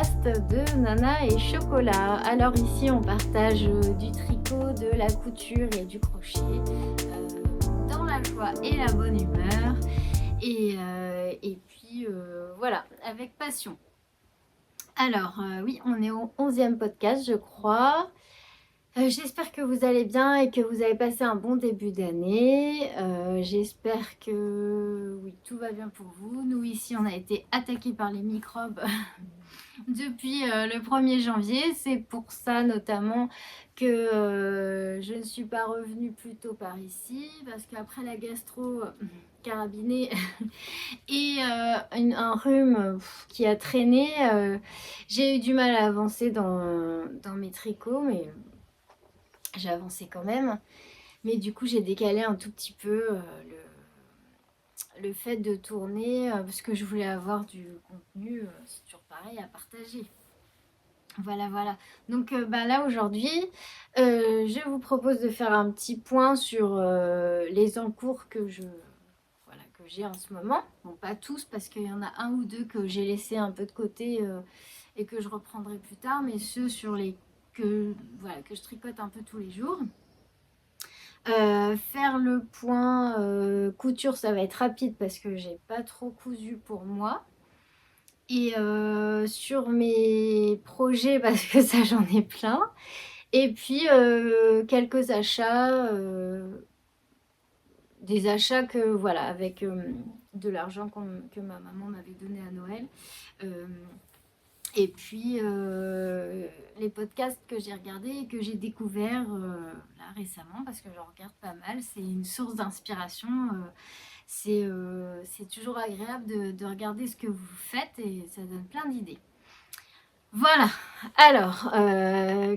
podcast de Nana et Chocolat. Alors ici on partage du tricot, de la couture et du crochet dans la joie et la bonne humeur et puis voilà, avec passion. Alors oui, on est au 11e podcast je crois. J'espère que vous allez bien et que vous avez passé un bon début d'année. J'espère que oui, tout va bien pour vous. Nous ici, on a été attaqués par les microbes depuis le 1er janvier. C'est pour ça notamment que je ne suis pas revenue plus tôt par ici. Parce qu'après la gastro carabinée et un rhume qui a traîné, j'ai eu du mal à avancer dans mes tricots. Mais j'ai avancé quand même, mais du coup j'ai décalé un tout petit peu le fait de tourner parce que je voulais avoir du contenu, c'est toujours pareil, à partager. Voilà. Donc là aujourd'hui, je vous propose de faire un petit point sur les encours que j'ai en ce moment. Bon, pas tous parce qu'il y en a un ou deux que j'ai laissé un peu de côté et que je reprendrai plus tard, mais ceux sur les que je tricote un peu tous les jours. Faire le point couture, ça va être rapide parce que j'ai pas trop cousu pour moi. Et sur mes projets, parce que ça j'en ai plein. Et puis quelques achats, des achats que voilà, avec de l'argent que ma maman m'avait donné à Noël. Et puis les podcasts que j'ai regardés et que j'ai découverts là récemment, parce que j'en regarde pas mal, c'est une source d'inspiration. C'est toujours agréable de regarder ce que vous faites et ça donne plein d'idées. Voilà, alors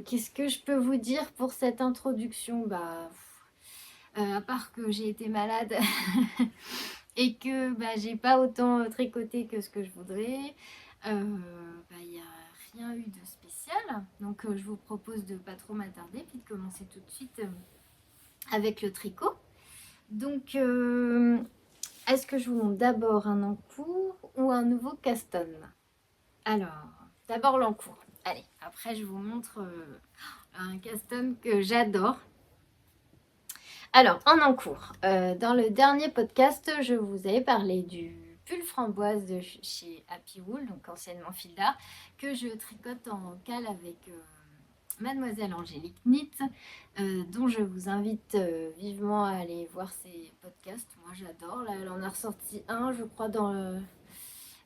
qu'est-ce que je peux vous dire pour cette introduction? À part que j'ai été malade et que j'ai pas autant tricoté que ce que je voudrais. Il n'y a rien eu de spécial, donc je vous propose de pas trop m'attarder puis de commencer tout de suite avec le tricot. Donc est-ce que je vous montre d'abord un encours ou un nouveau caston? Alors d'abord l'encours, allez, après je vous montre un caston que j'adore. Alors en encours, dans le dernier podcast je vous avais parlé du pull framboise de chez Happy Wool, donc anciennement Fil d'Art, que je tricote en cale avec Mademoiselle Angélique Knit, dont je vous invite vivement à aller voir ses podcasts. Moi j'adore, là elle en a ressorti un je crois dans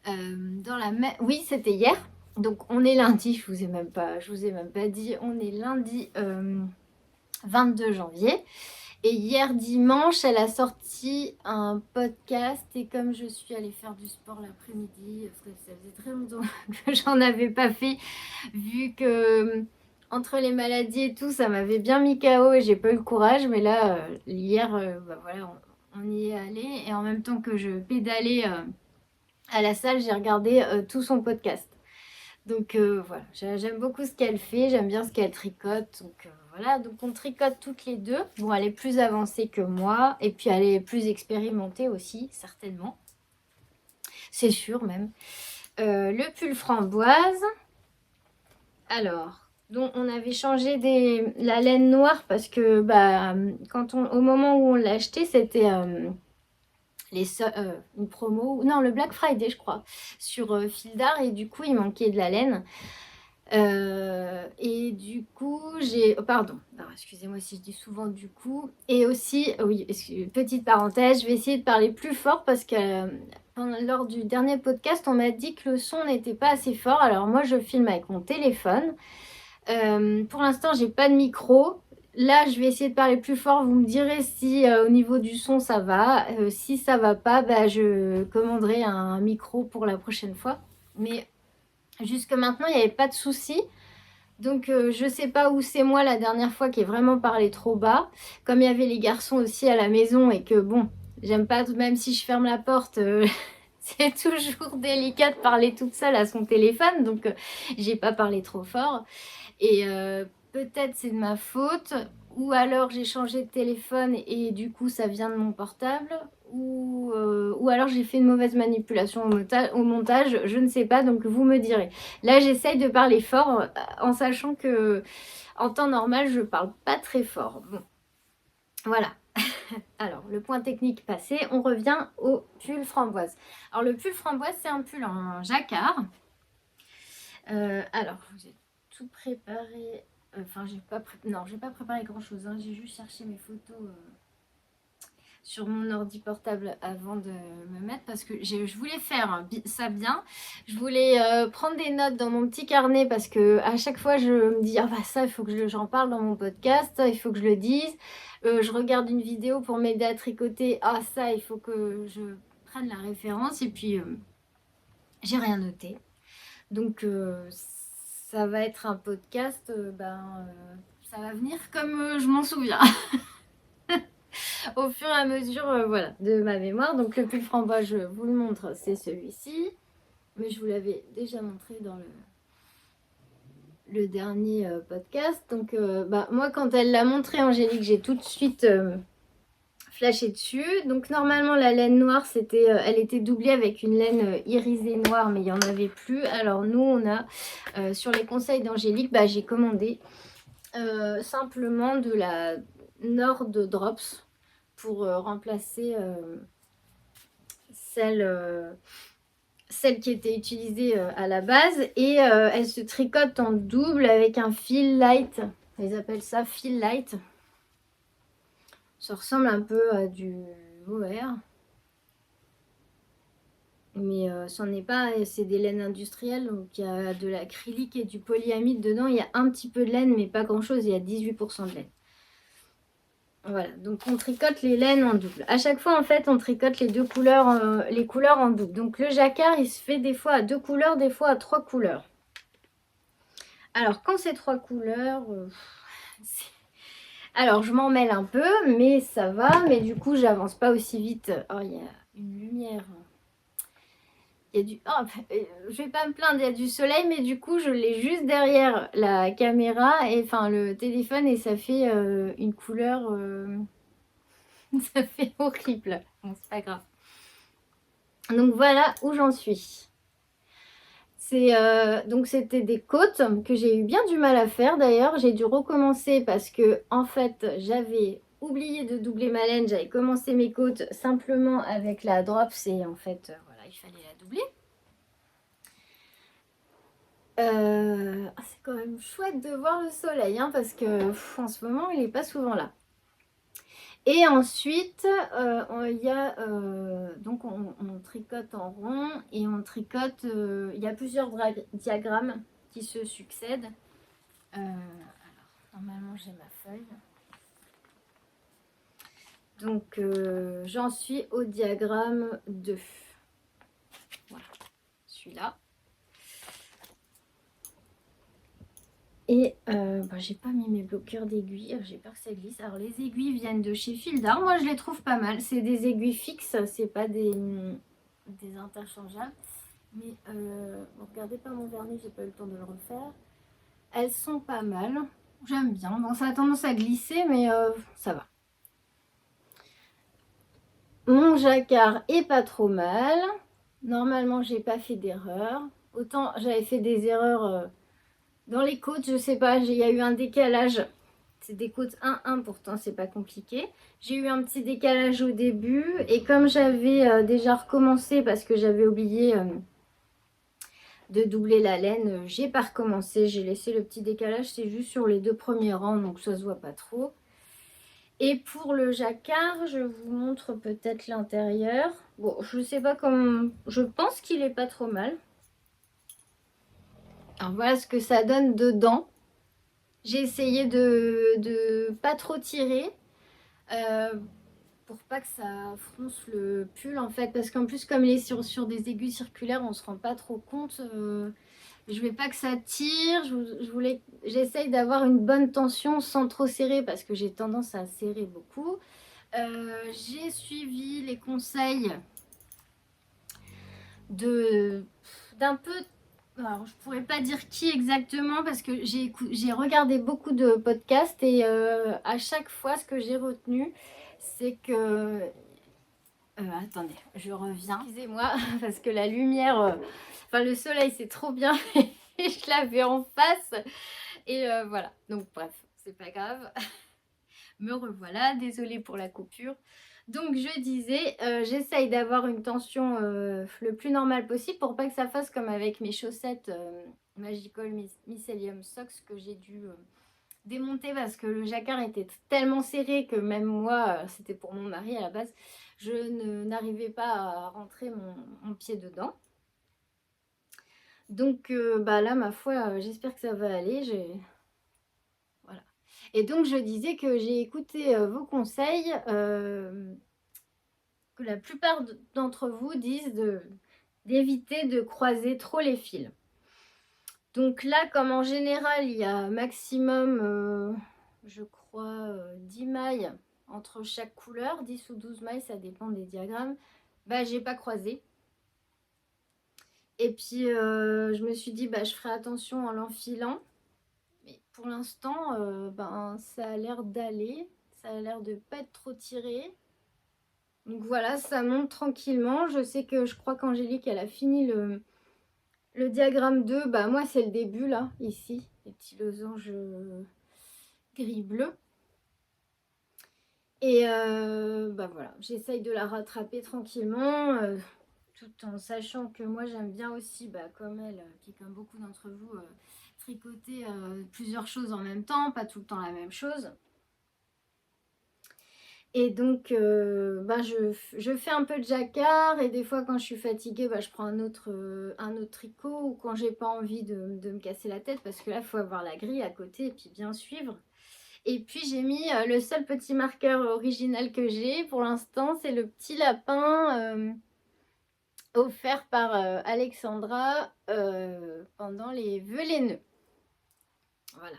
la oui c'était hier, donc on est lundi, je vous ai même pas dit, on est lundi 22 janvier. Et hier dimanche, elle a sorti un podcast et comme je suis allée faire du sport l'après-midi, parce que ça faisait très longtemps que j'en avais pas fait, vu que entre les maladies et tout, ça m'avait bien mis KO et j'ai pas eu le courage. Mais là, hier, voilà, on y est allé et en même temps que je pédalais à la salle, j'ai regardé tout son podcast. Donc voilà, j'aime beaucoup ce qu'elle fait, j'aime bien ce qu'elle tricote. Donc voilà, donc on tricote toutes les deux. Bon, elle est plus avancée que moi et puis elle est plus expérimentée aussi, certainement. C'est sûr même. Le pull framboise. Alors, donc on avait changé la laine noire parce que au moment où on l'a acheté, c'était une promo, non le Black Friday je crois, sur Fil d'Art et du coup il manquait de la laine. Et du coup, excusez-moi si je dis souvent du coup. Et aussi, oui, petite parenthèse, je vais essayer de parler plus fort parce que lors du dernier podcast, on m'a dit que le son n'était pas assez fort. Alors moi, je filme avec mon téléphone. Pour l'instant, j'ai pas de micro. Là, je vais essayer de parler plus fort. Vous me direz si au niveau du son ça va. Si ça va pas, je commanderai un micro pour la prochaine fois. Mais jusque maintenant, il n'y avait pas de souci. Donc, je sais pas où c'est moi la dernière fois qui ai vraiment parlé trop bas. Comme il y avait les garçons aussi à la maison et que bon, j'aime pas, même si je ferme la porte, c'est toujours délicat de parler toute seule à son téléphone. Donc, j'ai pas parlé trop fort. Et peut-être c'est de ma faute. Ou alors j'ai changé de téléphone et du coup ça vient de mon portable. ou alors j'ai fait une mauvaise manipulation au montage, je ne sais pas, donc vous me direz. Là, j'essaye de parler fort en sachant que en temps normal, je parle pas très fort. Bon, voilà. Alors, le point technique passé, on revient au pull framboise. Alors, le pull framboise, c'est un pull en jacquard. Alors, je vous ai tout préparé. Enfin, j'ai pas préparé grand-chose. Hein. J'ai juste cherché mes photos sur mon ordi portable avant de me mettre parce que je voulais faire ça bien. Je voulais prendre des notes dans mon petit carnet parce que à chaque fois, je me dis, ah bah ça, il faut que j'en parle dans mon podcast, il faut que je le dise. Je regarde une vidéo pour m'aider à tricoter. Ah ça, il faut que je prenne la référence et puis j'ai rien noté. Donc ça va être un podcast, ça va venir comme je m'en souviens. Au fur et à mesure voilà, de ma mémoire. Donc le pull framboise, je vous le montre, c'est celui-ci. Mais je vous l'avais déjà montré dans le dernier podcast. Donc moi, quand elle l'a montré, Angélique, j'ai tout de suite flashé dessus. Donc normalement, la laine noire, elle était doublée avec une laine irisée noire, mais il n'y en avait plus. Alors nous, on a, sur les conseils d'Angélique, j'ai commandé simplement de la Nord Drops pour remplacer celle qui était utilisée à la base. Et elle se tricote en double avec un fil light. Ils appellent ça fil light. Ça ressemble un peu à du mohair. Mais c'en est pas, c'est des laines industrielles. Donc il y a de l'acrylique et du polyamide dedans. Il y a un petit peu de laine, mais pas grand chose. Il y a 18% de laine. Voilà, donc on tricote les laines en double. À chaque fois, en fait, on tricote les couleurs en double. Donc le jacquard, il se fait des fois à 2 couleurs, des fois à 3 couleurs. Alors, quand c'est 3 couleurs, alors je m'en mêle un peu, mais ça va. Mais du coup, j'avance pas aussi vite. Oh, il y a une lumière. Il y a du... Oh, je vais pas me plaindre, il y a du soleil, mais du coup, je l'ai juste derrière la caméra, et enfin le téléphone, et ça fait une couleur... ça fait horrible. Bon, c'est pas grave. Donc voilà où j'en suis. Donc c'était des côtes que j'ai eu bien du mal à faire d'ailleurs. J'ai dû recommencer parce que en fait j'avais oublié de doubler ma laine. J'avais commencé mes côtes simplement avec la drops et en fait voilà, il fallait la doubler. C'est quand même chouette de voir le soleil hein, parce que en ce moment il n'est pas souvent là. Et ensuite, il y a, donc on tricote en rond et on tricote, il y a plusieurs diagrammes qui se succèdent. Alors, normalement, j'ai ma feuille. Donc, j'en suis au diagramme 2. Voilà, celui-là. Et j'ai pas mis mes bloqueurs d'aiguilles, j'ai peur que ça glisse. Alors les aiguilles viennent de chez Fil d'Art, moi je les trouve pas mal. C'est des aiguilles fixes, c'est pas des interchangeables. Mais regardez pas mon vernis, j'ai pas eu le temps de le refaire. Elles sont pas mal, j'aime bien. Bon, ça a tendance à glisser, mais ça va. Mon jacquard est pas trop mal. Normalement, j'ai pas fait d'erreur. Autant j'avais fait des erreurs... dans les côtes, je sais pas, il y a eu un décalage. C'est des côtes 1-1 pourtant, c'est pas compliqué. J'ai eu un petit décalage au début. Et comme j'avais déjà recommencé parce que j'avais oublié de doubler la laine, j'ai pas recommencé. J'ai laissé le petit décalage, c'est juste sur les 2 premiers rangs, donc ça se voit pas trop. Et pour le jacquard, je vous montre peut-être l'intérieur. Bon, je sais pas comment... Je pense qu'il est pas trop mal. Alors voilà ce que ça donne dedans. J'ai essayé de pas trop tirer pour pas que ça fronce le pull en fait. Parce qu'en plus comme il est sur des aiguilles circulaires, on se rend pas trop compte. Je veux pas que ça tire. J'essaye d'avoir une bonne tension sans trop serrer parce que j'ai tendance à serrer beaucoup. J'ai suivi les conseils d'un peu... Alors, je pourrais pas dire qui exactement parce que j'ai regardé beaucoup de podcasts et à chaque fois, ce que j'ai retenu, c'est que Attendez, je reviens. Excusez-moi, parce que la lumière, enfin le soleil c'est trop bien et je l'avais en face. Et voilà, donc bref, c'est pas grave. Me revoilà, désolée pour la coupure. Donc je disais, j'essaye d'avoir une tension le plus normale possible pour pas que ça fasse comme avec mes chaussettes Magical Mycelium Socks que j'ai dû démonter parce que le jacquard était tellement serré que même moi, c'était pour mon mari à la base, je n'arrivais pas à rentrer mon pied dedans. Donc bah là, ma foi, j'espère que ça va aller. Voilà. Et donc je disais que j'ai écouté vos conseils, que la plupart d'entre vous disent d'éviter de croiser trop les fils. Donc là, comme en général, il y a maximum, je crois, 10 mailles entre chaque couleur, 10 ou 12 mailles, ça dépend des diagrammes, bah j'ai pas croisé. Et puis je me suis dit, bah je ferai attention en l'enfilant. Mais pour l'instant, ben, ça a l'air d'aller, ça a l'air de pas être trop tiré. Donc voilà, ça monte tranquillement. Je sais que je crois qu'Angélique, elle a fini le diagramme 2. Bah moi, c'est le début là, ici. Les petits losanges gris-bleu. Et bah voilà, j'essaye de la rattraper tranquillement, tout en sachant que moi, j'aime bien aussi, bah, comme elle, qui comme beaucoup d'entre vous, tricoter plusieurs choses en même temps, pas tout le temps la même chose. Et donc, bah, je fais un peu de jacquard et des fois quand je suis fatiguée, bah, je prends un autre tricot ou quand j'ai pas envie de me casser la tête parce que là, il faut avoir la grille à côté et puis bien suivre. Et puis j'ai mis le seul petit marqueur original que j'ai pour l'instant, c'est le petit lapin offert par Alexandra pendant les vœux les nœuds. Voilà.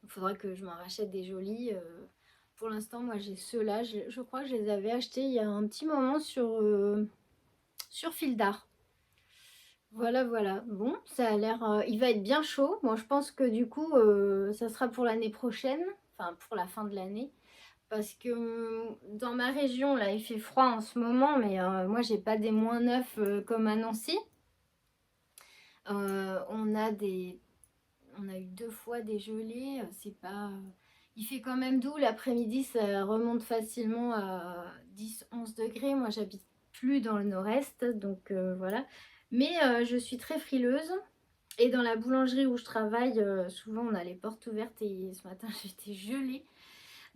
Il faudra que je m'en rachète des jolis. Pour l'instant, moi j'ai ceux-là. Je crois que je les avais achetés il y a un petit moment sur Fil d'Art. Voilà, voilà. Bon, ça a l'air... il va être bien chaud. Moi, je pense que du coup, ça sera pour l'année prochaine. Enfin, pour la fin de l'année. Parce que dans ma région, là, il fait froid en ce moment. Mais moi, j'ai pas des -9 comme à Nancy. On a eu 2 fois des gelées. C'est pas... Il fait quand même doux. L'après-midi, ça remonte facilement à 10-11 degrés. Moi, j'habite plus dans le nord-est. Donc, voilà. Mais je suis très frileuse. Et dans la boulangerie où je travaille, souvent, on a les portes ouvertes. Et ce matin, j'étais gelée.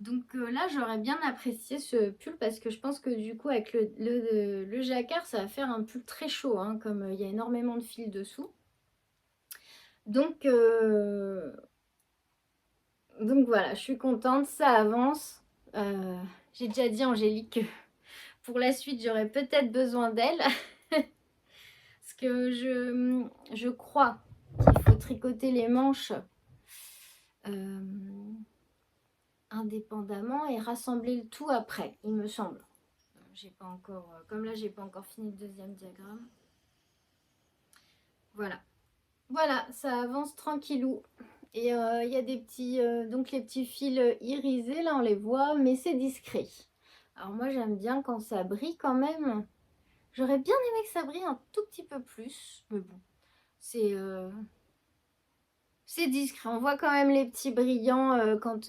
Donc là, j'aurais bien apprécié ce pull parce que je pense que du coup, avec le jacquard, ça va faire un pull très chaud, hein, comme il y a énormément de fils dessous. Donc voilà, je suis contente, ça avance. J'ai déjà dit à Angélique que pour la suite, j'aurais peut-être besoin d'elle. Parce que je crois qu'il faut tricoter les manches indépendamment et rassembler le tout après, il me semble. J'ai pas encore, comme là, j'ai pas encore fini le deuxième diagramme. Voilà. Voilà, ça avance tranquillou. Et il y a des petits, donc les petits fils irisés, là on les voit, mais c'est discret. Alors moi j'aime bien quand ça brille quand même. J'aurais bien aimé que ça brille un tout petit peu plus, mais bon, c'est discret. On voit quand même les petits brillants quand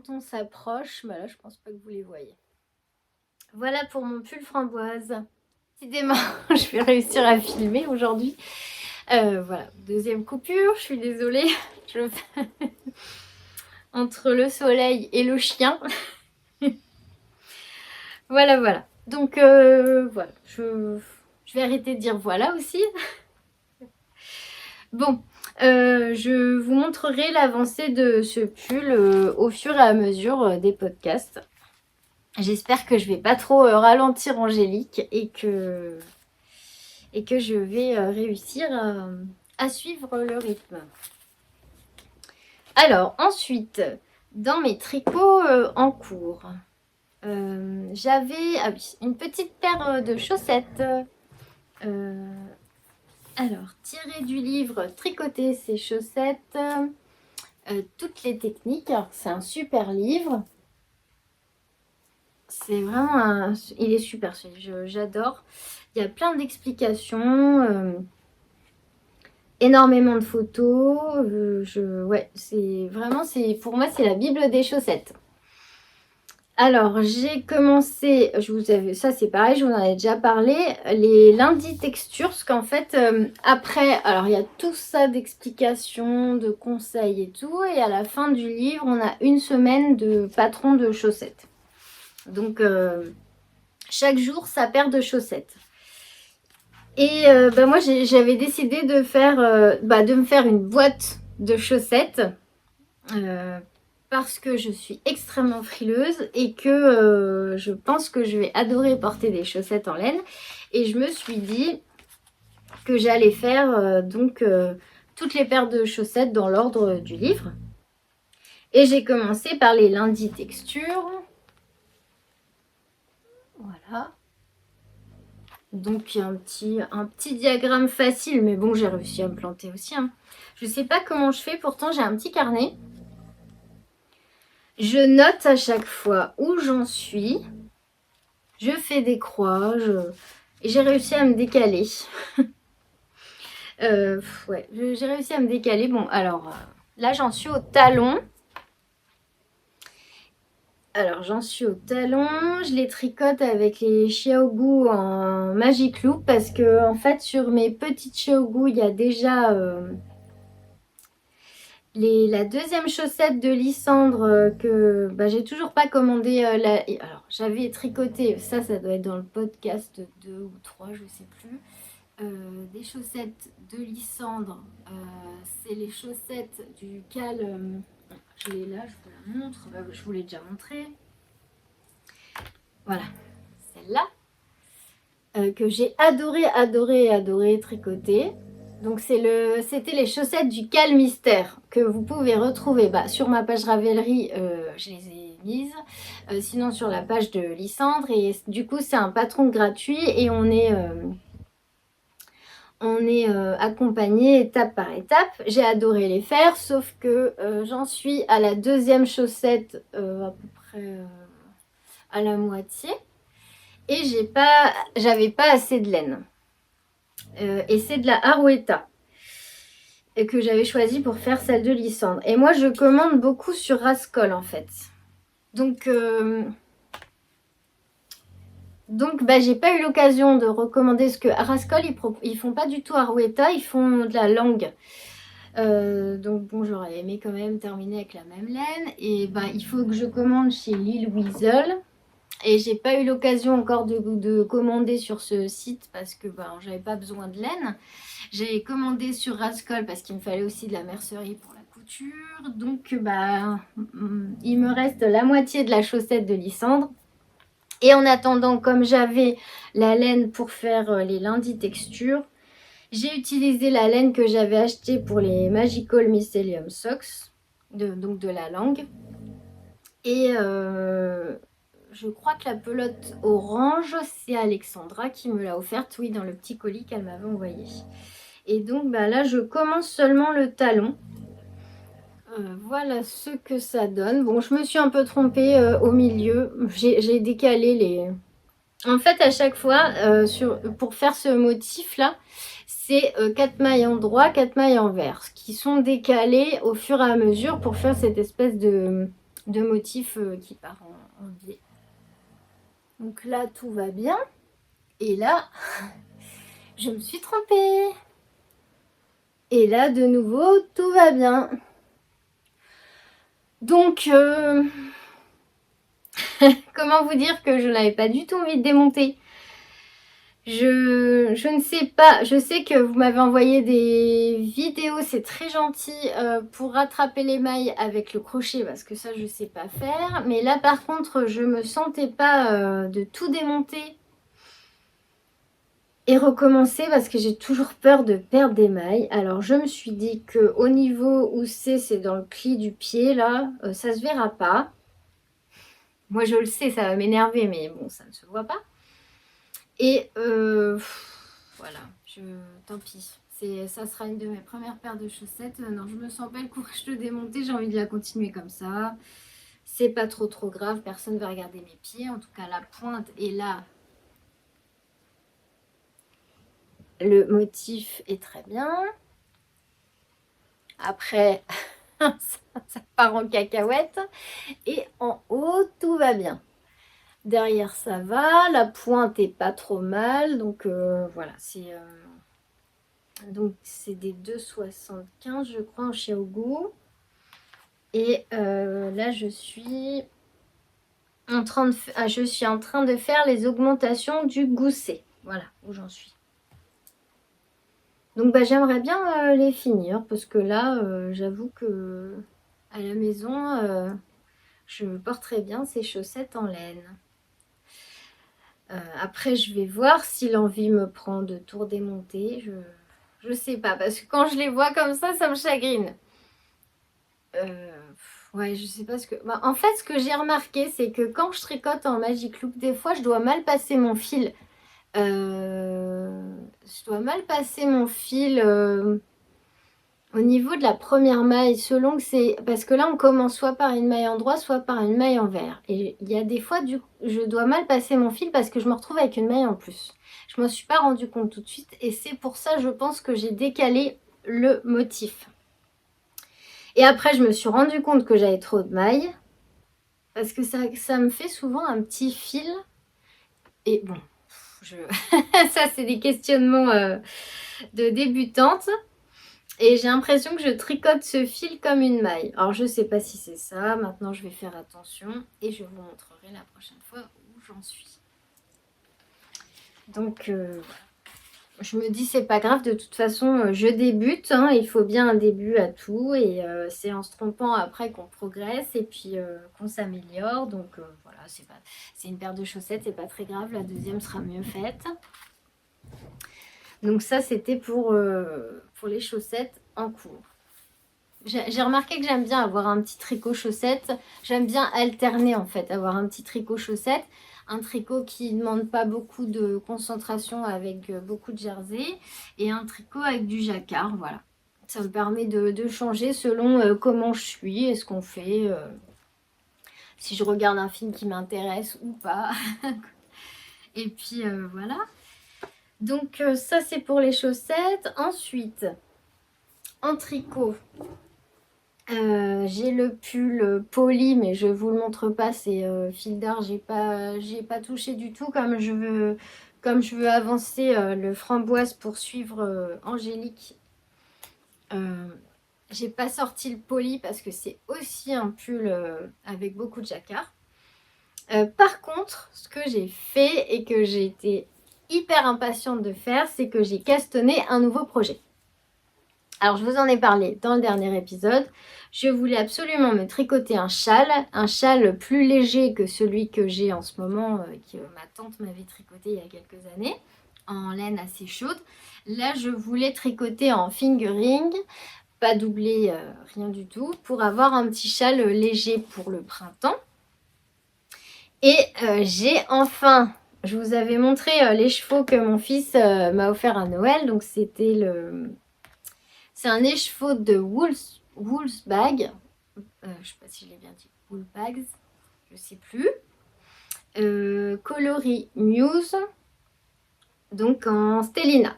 on s'approche. Bah là je pense pas que vous les voyez. Voilà pour mon pull framboise. Décidément, je vais réussir à filmer aujourd'hui. Voilà, deuxième coupure, je suis désolée. Entre le soleil et le chien. Voilà, voilà. Donc, voilà, je vais arrêter de dire voilà aussi. Bon, je vous montrerai l'avancée de ce pull au fur et à mesure des podcasts. J'espère que je vais pas trop ralentir Angélique et que je vais réussir à suivre le rythme. Alors, ensuite, dans mes tricots en cours, j'avais une petite paire de chaussettes. Alors, tiré du livre Tricoter ses chaussettes, toutes les techniques. C'est un super livre. C'est vraiment il est super ce livre, j'adore. Il y a plein d'explications, énormément de photos. Ouais, c'est vraiment, pour moi, c'est la Bible des chaussettes. Alors, j'ai commencé, ça c'est pareil, je vous en ai déjà parlé, les lundis textures, parce qu'en fait, après, alors il y a tout ça d'explications, de conseils et tout, et à la fin du livre, on a une semaine de patron de chaussettes. Donc, chaque jour, sa paire de chaussettes. Et moi, j'avais décidé de me faire une boîte de chaussettes parce que je suis extrêmement frileuse et que je pense que je vais adorer porter des chaussettes en laine. Et je me suis dit que j'allais faire toutes les paires de chaussettes dans l'ordre du livre. Et j'ai commencé par les lundis texture. Voilà. Donc il y a un petit diagramme facile, mais bon, j'ai réussi à me planter aussi. Hein. Je ne sais pas comment je fais, pourtant j'ai un petit carnet. Je note à chaque fois où j'en suis. Je fais des croix. Et j'ai réussi à me décaler. Ouais, j'ai réussi à me décaler. Bon, alors là j'en suis au talon. Alors j'en suis au talon, je les tricote avec les Xiaogu en Magic Loop parce que en fait sur mes petites Xiaogu il y a déjà la deuxième chaussette de Lysandre que j'ai toujours pas commandé. Alors j'avais tricoté, ça doit être dans le podcast 2 ou 3, je sais plus. Des chaussettes de Lysandre, c'est les chaussettes du Cal. Je l'ai là, je vous la montre, je vous l'ai déjà montré. Voilà, celle-là. Que j'ai adoré tricoter. Donc c'était les chaussettes du Cal Mystère que vous pouvez retrouver sur ma page Ravelry, je les ai mises, sinon sur la page de Lysandre, et du coup c'est un patron gratuit et on est accompagné étape par étape. J'ai adoré les faire, sauf que j'en suis à la deuxième chaussette à peu près à la moitié. Et j'avais pas assez de laine. Et c'est de la Arouetta que j'avais choisi pour faire celle de Lysandre. Et moi, je commande beaucoup sur Rascol en fait. Donc j'ai pas eu l'occasion de recommander parce que à Rascol, ils font pas du tout Arouetta, ils font de la langue. Donc bon, j'aurais aimé quand même terminer avec la même laine. Et il faut que je commande chez Lille Weasel. Et j'ai pas eu l'occasion encore de commander sur ce site parce que j'avais pas besoin de laine. J'ai commandé sur Rascol parce qu'il me fallait aussi de la mercerie pour la couture. Donc il me reste la moitié de la chaussette de Lysandre. Et en attendant, comme j'avais la laine pour faire les lundis textures, j'ai utilisé la laine que j'avais achetée pour les Magical Mycelium Socks, donc de la langue. Et je crois que la pelote orange, c'est Alexandra qui me l'a offerte, oui, dans le petit colis qu'elle m'avait envoyé. Et donc là, je commence seulement le talon. Voilà ce que ça donne. Bon, je me suis un peu trompée au milieu. J'ai décalé les... En fait, à chaque fois, pour faire ce motif-là, c'est 4 mailles en droit, 4 mailles en vert, qui sont décalées au fur et à mesure pour faire cette espèce de motif qui part en biais. Donc là, tout va bien. Et là, je me suis trompée. Et là, de nouveau, tout va bien. Donc, comment vous dire que je n'avais pas du tout envie de démonter. Je ne sais pas, je sais que vous m'avez envoyé des vidéos, c'est très gentil, pour rattraper les mailles avec le crochet, parce que ça, je ne sais pas faire. Mais là, par contre, je me sentais pas de tout démonter et recommencer parce que j'ai toujours peur de perdre des mailles. Alors je me suis dit que au niveau où c'est dans le pli du pied là, ça se verra pas. Moi je le sais, ça va m'énerver, mais bon, ça ne se voit pas. Et voilà, tant pis. Ça sera une de mes premières paires de chaussettes. Non, je me sens pas le courage de démonter, j'ai envie de la continuer comme ça. C'est pas trop grave, personne va regarder mes pieds. En tout cas, la pointe est là. Le motif est très bien. Après, ça part en cacahuète. Et en haut, tout va bien. Derrière, ça va. La pointe est pas trop mal. Donc, voilà. C'est des 2,75 je crois en Xiaogu. Et là, je suis en train de faire les augmentations du gousset. Voilà où j'en suis. Donc j'aimerais bien les finir parce que là, j'avoue que à la maison, je porterais bien ces chaussettes en laine. Après, je vais voir si l'envie me prend de tout redémonter. Je sais pas parce que quand je les vois comme ça me chagrine. Ouais, je sais pas ce que... en fait, ce que j'ai remarqué, c'est que quand je tricote en Magic Loop, des fois, je dois mal passer mon fil. Au niveau de la première maille, selon que c'est... Parce que là, on commence soit par une maille en droit, soit par une maille en vert. Et il y a des fois, je dois mal passer mon fil parce que je me retrouve avec une maille en plus. Je m'en suis pas rendu compte tout de suite. Et c'est pour ça, je pense que j'ai décalé le motif. Et après, je me suis rendu compte que j'avais trop de mailles. Parce que ça me fait souvent un petit fil. Et bon, ça, c'est des questionnements de débutante. Et j'ai l'impression que je tricote ce fil comme une maille. Alors, je ne sais pas si c'est ça. Maintenant, je vais faire attention. Et je vous montrerai la prochaine fois où j'en suis. Donc, je me dis, c'est pas grave. De toute façon, je débute. Hein, il faut bien un début à tout. Et c'est en se trompant après qu'on progresse. Et puis, qu'on s'améliore. Donc, voilà, c'est une paire de chaussettes. C'est pas très grave. La deuxième sera mieux faite. Donc ça, c'était pour les chaussettes en cours. J'ai remarqué que j'aime bien avoir un petit tricot chaussette. J'aime bien alterner en fait, avoir un petit tricot chaussette. Un tricot qui ne demande pas beaucoup de concentration avec beaucoup de jersey. Et un tricot avec du jacquard, voilà. Ça me permet de changer selon comment je suis et ce qu'on fait. Si je regarde un film qui m'intéresse ou pas. Et puis voilà. Donc ça c'est pour les chaussettes. Ensuite, en tricot, j'ai le pull poli, mais je vous le montre pas, c'est fil d'art, j'ai pas touché du tout comme je veux avancer le framboise pour suivre Angélique. J'ai pas sorti le poli parce que c'est aussi un pull avec beaucoup de jacquard. Par contre, ce que j'ai fait et que j'ai été hyper impatiente de faire, c'est que j'ai castonné un nouveau projet. Alors, je vous en ai parlé dans le dernier épisode. Je voulais absolument me tricoter un châle plus léger que celui que j'ai en ce moment, que ma tante m'avait tricoté il y a quelques années, en laine assez chaude. Là, je voulais tricoter en fingering, pas doublé, rien du tout, pour avoir un petit châle léger pour le printemps. Et j'ai enfin... Je vous avais montré les chevaux que mon fils m'a offert à Noël. Donc, c'est un écheveau de Woolsbag. Je ne sais pas si je l'ai bien dit. Woolbags, je ne sais plus. Coloris Muse. Donc, en Stellina.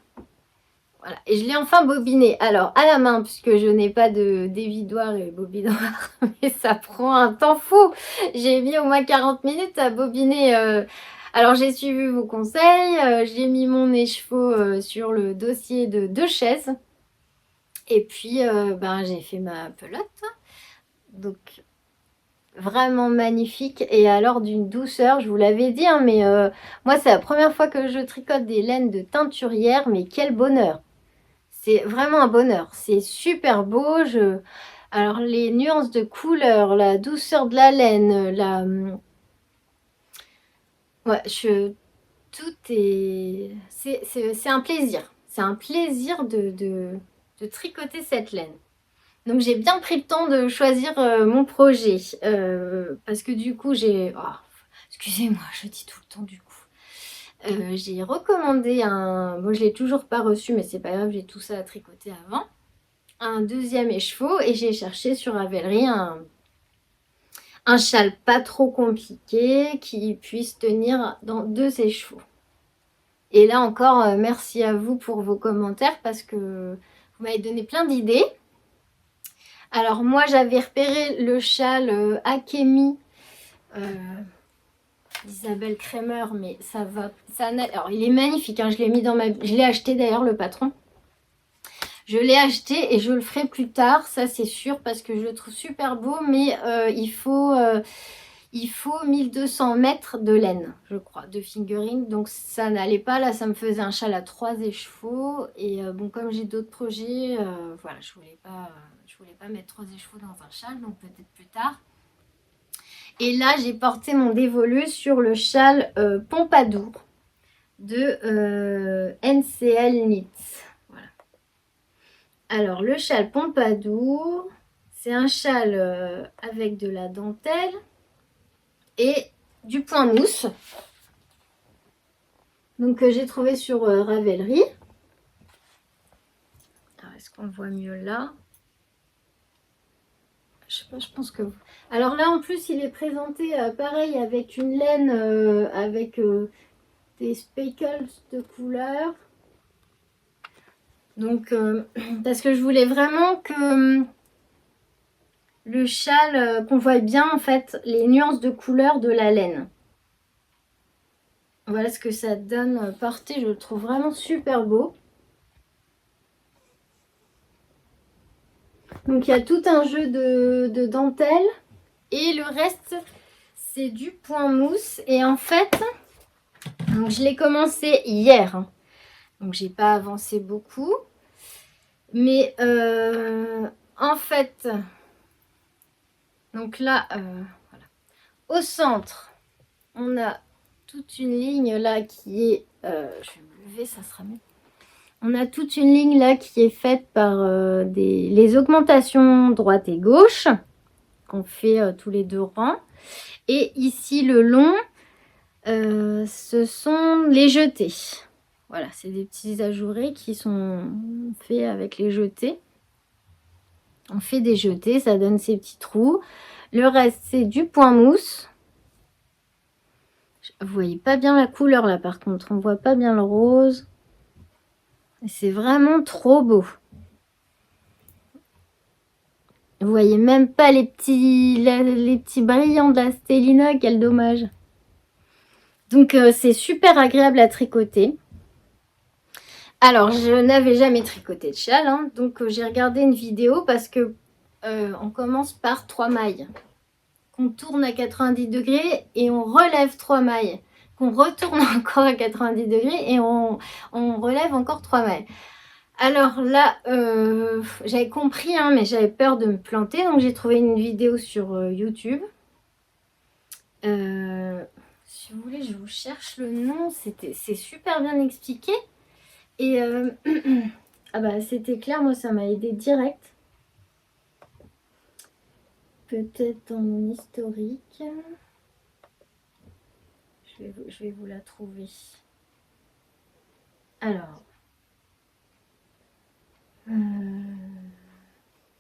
Voilà. Et je l'ai enfin bobiné. Alors, à la main, puisque je n'ai pas de dévidoir et bobinoir. Mais ça prend un temps fou. J'ai mis au moins 40 minutes à bobiner... Alors j'ai suivi vos conseils, j'ai mis mon écheveau sur le dossier de 2 chaises et puis j'ai fait ma pelote. Donc vraiment magnifique et alors d'une douceur, je vous l'avais dit, hein, mais moi c'est la première fois que je tricote des laines de teinturière, mais quel bonheur! C'est vraiment un bonheur, c'est super beau. Alors les nuances de couleur, la douceur de la laine, ouais, tout est... C'est un plaisir. C'est un plaisir de tricoter cette laine. Donc j'ai bien pris le temps de choisir mon projet. Parce que du coup j'ai... Oh, excusez-moi, je dis tout le temps du coup. J'ai recommandé un... Bon, je ne l'ai toujours pas reçu, mais c'est pas grave, j'ai tout ça à tricoter avant. Un deuxième écheveau et j'ai cherché sur Ravelry un un châle pas trop compliqué qui puisse tenir dans 2 écheveaux. Et là encore, merci à vous pour vos commentaires parce que vous m'avez donné plein d'idées. Alors moi, j'avais repéré le châle Akemi Isabelle Kremer, mais ça va... Alors, il est magnifique, hein, je l'ai mis dans ma... Je l'ai acheté d'ailleurs, le patron. Je l'ai acheté et je le ferai plus tard, ça c'est sûr, parce que je le trouve super beau, mais il faut 1200 mètres de laine, je crois, de fingering. Donc ça n'allait pas, là ça me faisait un châle à 3 écheveaux. Et bon, comme j'ai d'autres projets, voilà, je voulais pas mettre 3 écheveaux dans un châle, donc peut-être plus tard. Et là, j'ai porté mon dévolu sur le châle Pompadour de NCL Knits. Voilà. Alors, le châle Pompadour, c'est un châle avec de la dentelle et du point mousse. Donc, j'ai trouvé sur Ravelry. Alors, est-ce qu'on le voit mieux là? Je sais pas, je pense que... Alors là, en plus, il est présenté pareil avec une laine avec des speckles de couleur. Donc, parce que je voulais vraiment que le châle, qu'on voit bien en fait les nuances de couleur de la laine. Voilà ce que ça donne porté, je le trouve vraiment super beau. Donc il y a tout un jeu de dentelle et le reste c'est du point mousse. Et en fait, donc je l'ai commencé hier, hein. Donc j'ai pas avancé beaucoup. Mais en fait, donc là, voilà. Au centre, on a toute une ligne là qui est... je vais me lever, ça sera mieux. On a toute une ligne là qui est faite par les augmentations droite et gauche, qu'on fait tous les 2 rangs. Et ici, le long, ce sont les jetés. Voilà, c'est des petits ajourés qui sont faits avec les jetés. On fait des jetés, ça donne ces petits trous. Le reste, c'est du point mousse. Vous voyez pas bien la couleur là, par contre. On voit pas bien le rose. C'est vraiment trop beau. Vous voyez même pas les petits brillants de la Stélina. Quel dommage. Donc, c'est super agréable à tricoter. Alors, je n'avais jamais tricoté de châle, hein, donc j'ai regardé une vidéo parce que on commence par 3 mailles qu'on tourne à 90 degrés et on relève 3 mailles, qu'on retourne encore à 90 degrés et on relève encore 3 mailles. Alors là, j'avais compris, hein, mais j'avais peur de me planter, donc j'ai trouvé une vidéo sur YouTube. Si vous voulez, je vous cherche le nom, c'est super bien expliqué. Et ah bah c'était clair, moi ça m'a aidé direct. Peut-être dans mon historique. Je vais vous la trouver. Alors.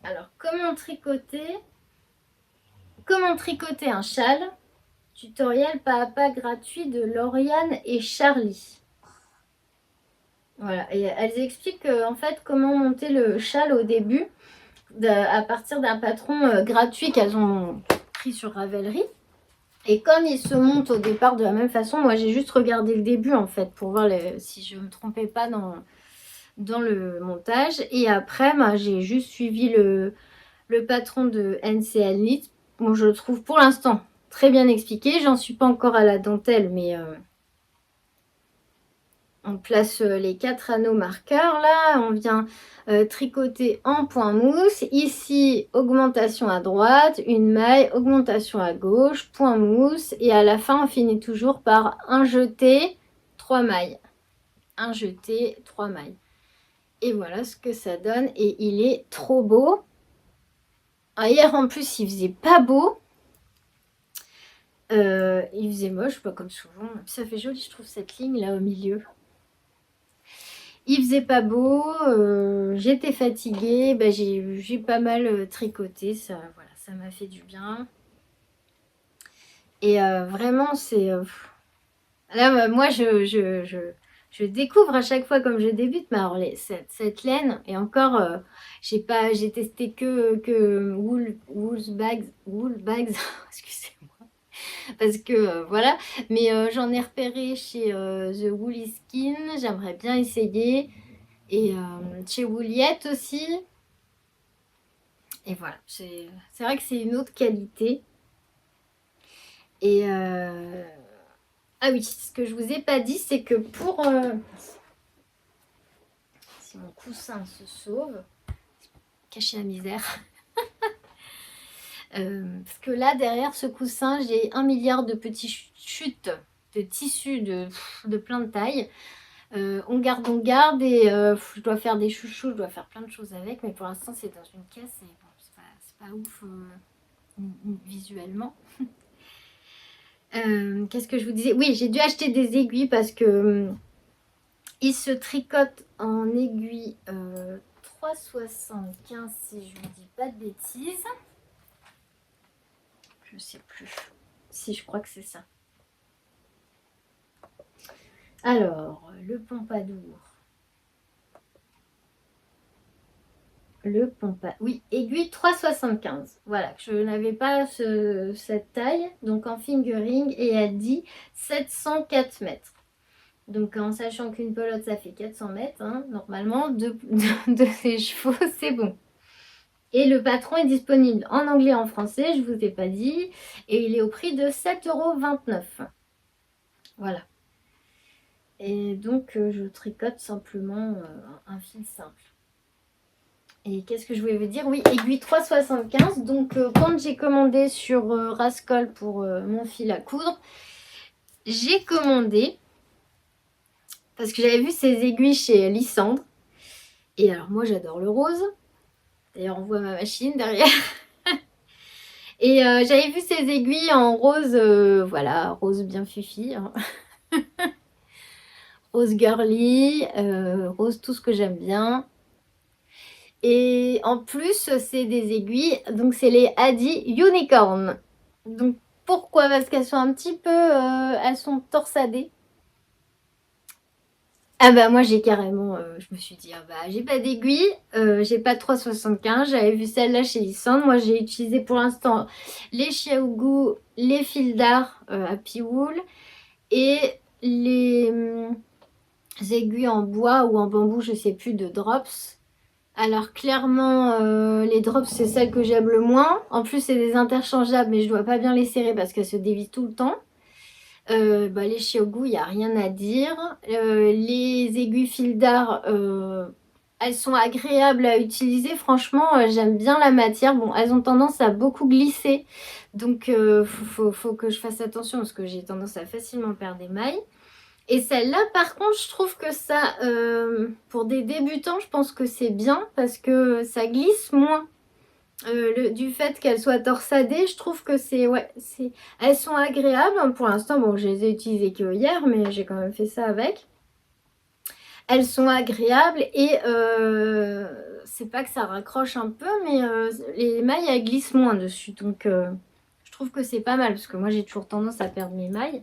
Alors, comment tricoter un châle? Tutoriel pas à pas gratuit de Lauriane et Charlie. Voilà, et elles expliquent en fait comment monter le châle au début à partir d'un patron gratuit qu'elles ont pris sur Ravelry. Et comme il se monte au départ de la même façon, moi j'ai juste regardé le début en fait pour voir si je ne me trompais pas dans le montage. Et après, j'ai juste suivi le patron de NCL Knits. Bon, je le trouve pour l'instant très bien expliqué. J'en suis pas encore à la dentelle, mais on place les 4 anneaux marqueurs là. On vient tricoter en point mousse. Ici, augmentation à droite, une maille, augmentation à gauche, point mousse. Et à la fin, on finit toujours par un jeté, 3 mailles. Un jeté, 3 mailles. Et voilà ce que ça donne. Et il est trop beau. Ah, hier, en plus, il faisait pas beau. Il faisait moche, pas comme souvent. Ça fait joli, je trouve, cette ligne là au milieu. Il faisait pas beau, j'étais fatiguée, j'ai pas mal tricoté, ça voilà, ça m'a fait du bien. Et vraiment, c'est... là, moi, je découvre à chaque fois comme je débute, mais alors cette laine, et encore, j'ai testé que wool bags, excusez-moi, parce que voilà, mais j'en ai repéré chez The Woolly Skin, j'aimerais bien essayer, et chez Wooliette aussi, et voilà, c'est vrai que c'est une autre qualité, et ah oui, ce que je vous ai pas dit, c'est que pour... si mon coussin se sauve, cacher la misère. Parce que là, derrière ce coussin, j'ai 1 milliard de petites chutes de tissu de plein de tailles. On garde et je dois faire des chouchous, je dois faire plein de choses avec, mais pour l'instant, c'est dans une caisse et bon, c'est pas ouf visuellement. Qu'est-ce que je vous disais? Oui, j'ai dû acheter des aiguilles parce que il se tricote en aiguille 3,75 si je ne dis pas de bêtises. Je sais plus. Si, je crois que c'est ça. Alors, le Pompadour. Oui, aiguille 3,75. Voilà, je n'avais pas cette taille, donc en fingering, et elle dit 704 mètres. Donc en sachant qu'une pelote, ça fait 400 mètres, hein, normalement, de ces chevaux, c'est bon. Et le patron est disponible en anglais et en français, je ne vous ai pas dit. Et il est au prix de 7,29 €. Voilà. Et donc, je tricote simplement un fil simple. Et qu'est-ce que je voulais vous dire? Oui, aiguille 3,75. Donc, quand j'ai commandé sur Rascol pour mon fil à coudre, j'ai commandé, parce que j'avais vu ces aiguilles chez Lysandre. Et alors, moi, j'adore le rose. D'ailleurs, on voit ma machine derrière. Et j'avais vu ces aiguilles en rose, voilà, rose bien fifi, hein. Rose girly, rose tout ce que j'aime bien. Et en plus, c'est des aiguilles, donc c'est les Adi Unicorn. Donc pourquoi? Parce qu'elles sont un petit peu, elles sont torsadées. Ah bah moi j'ai carrément, je me suis dit, ah bah j'ai pas d'aiguille, j'ai pas de 3,75, j'avais vu celle-là chez Lysandre. Moi j'ai utilisé pour l'instant les Xiaogu, les fils d'art Happy Wool et les aiguilles en bois ou en bambou, je sais plus, de Drops. Alors clairement, les drops, c'est celles que j'aime le moins. En plus, c'est des interchangeables, mais je dois pas bien les serrer parce qu'elles se dévissent tout le temps. Les Xiaogu, il n'y a rien à dire. Les aiguilles fil d'art, elles sont agréables à utiliser. Franchement, j'aime bien la matière. Bon, elles ont tendance à beaucoup glisser. Donc, faut que je fasse attention parce que j'ai tendance à facilement perdre des mailles. Et celle-là, par contre, je trouve que ça, pour des débutants, je pense que c'est bien parce que ça glisse moins. Du fait qu'elles soient torsadées, je trouve que elles sont agréables. Pour l'instant, bon, je les ai utilisées que hier, mais j'ai quand même fait ça avec. Elles sont agréables et c'est pas que ça raccroche un peu, mais les mailles, elles glissent moins dessus. Donc, je trouve que c'est pas mal parce que moi, j'ai toujours tendance à perdre mes mailles.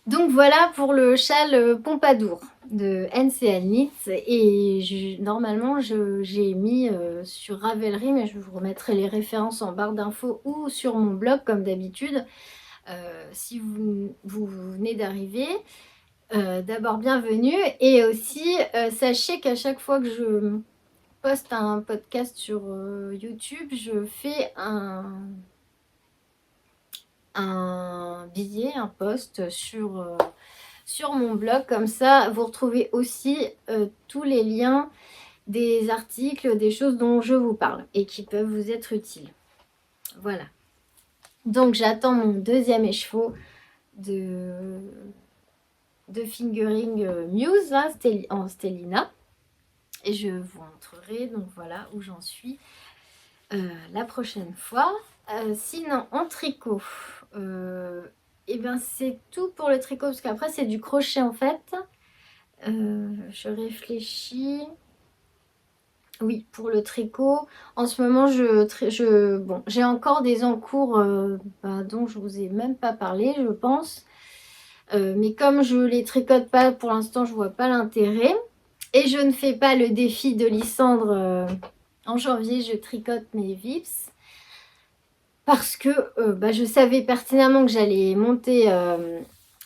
Donc voilà pour le châle Pompadour de NCL Knits. Et normalement, j'ai mis sur Ravelry, mais je vous remettrai les références en barre d'infos ou sur mon blog comme d'habitude. Si vous venez d'arriver, d'abord bienvenue. Et aussi, sachez qu'à chaque fois que je poste un podcast sur YouTube, je fais un billet, un post sur mon blog. Comme ça, vous retrouvez aussi tous les liens des articles, des choses dont je vous parle et qui peuvent vous être utiles. Voilà. Donc, j'attends mon deuxième écheveau de fingering Muse là, en Stellina. Et je vous montrerai donc voilà où j'en suis la prochaine fois. Sinon, en tricot, et bien c'est tout pour le tricot parce qu'après c'est du crochet en fait. Je réfléchis. Oui, pour le tricot, en ce moment, bon, j'ai encore des encours dont je vous ai même pas parlé, je pense. Mais comme je les tricote pas pour l'instant, je vois pas l'intérêt. Et je ne fais pas le défi de Lysandre. En janvier, je tricote mes Vips. Parce que je savais pertinemment que j'allais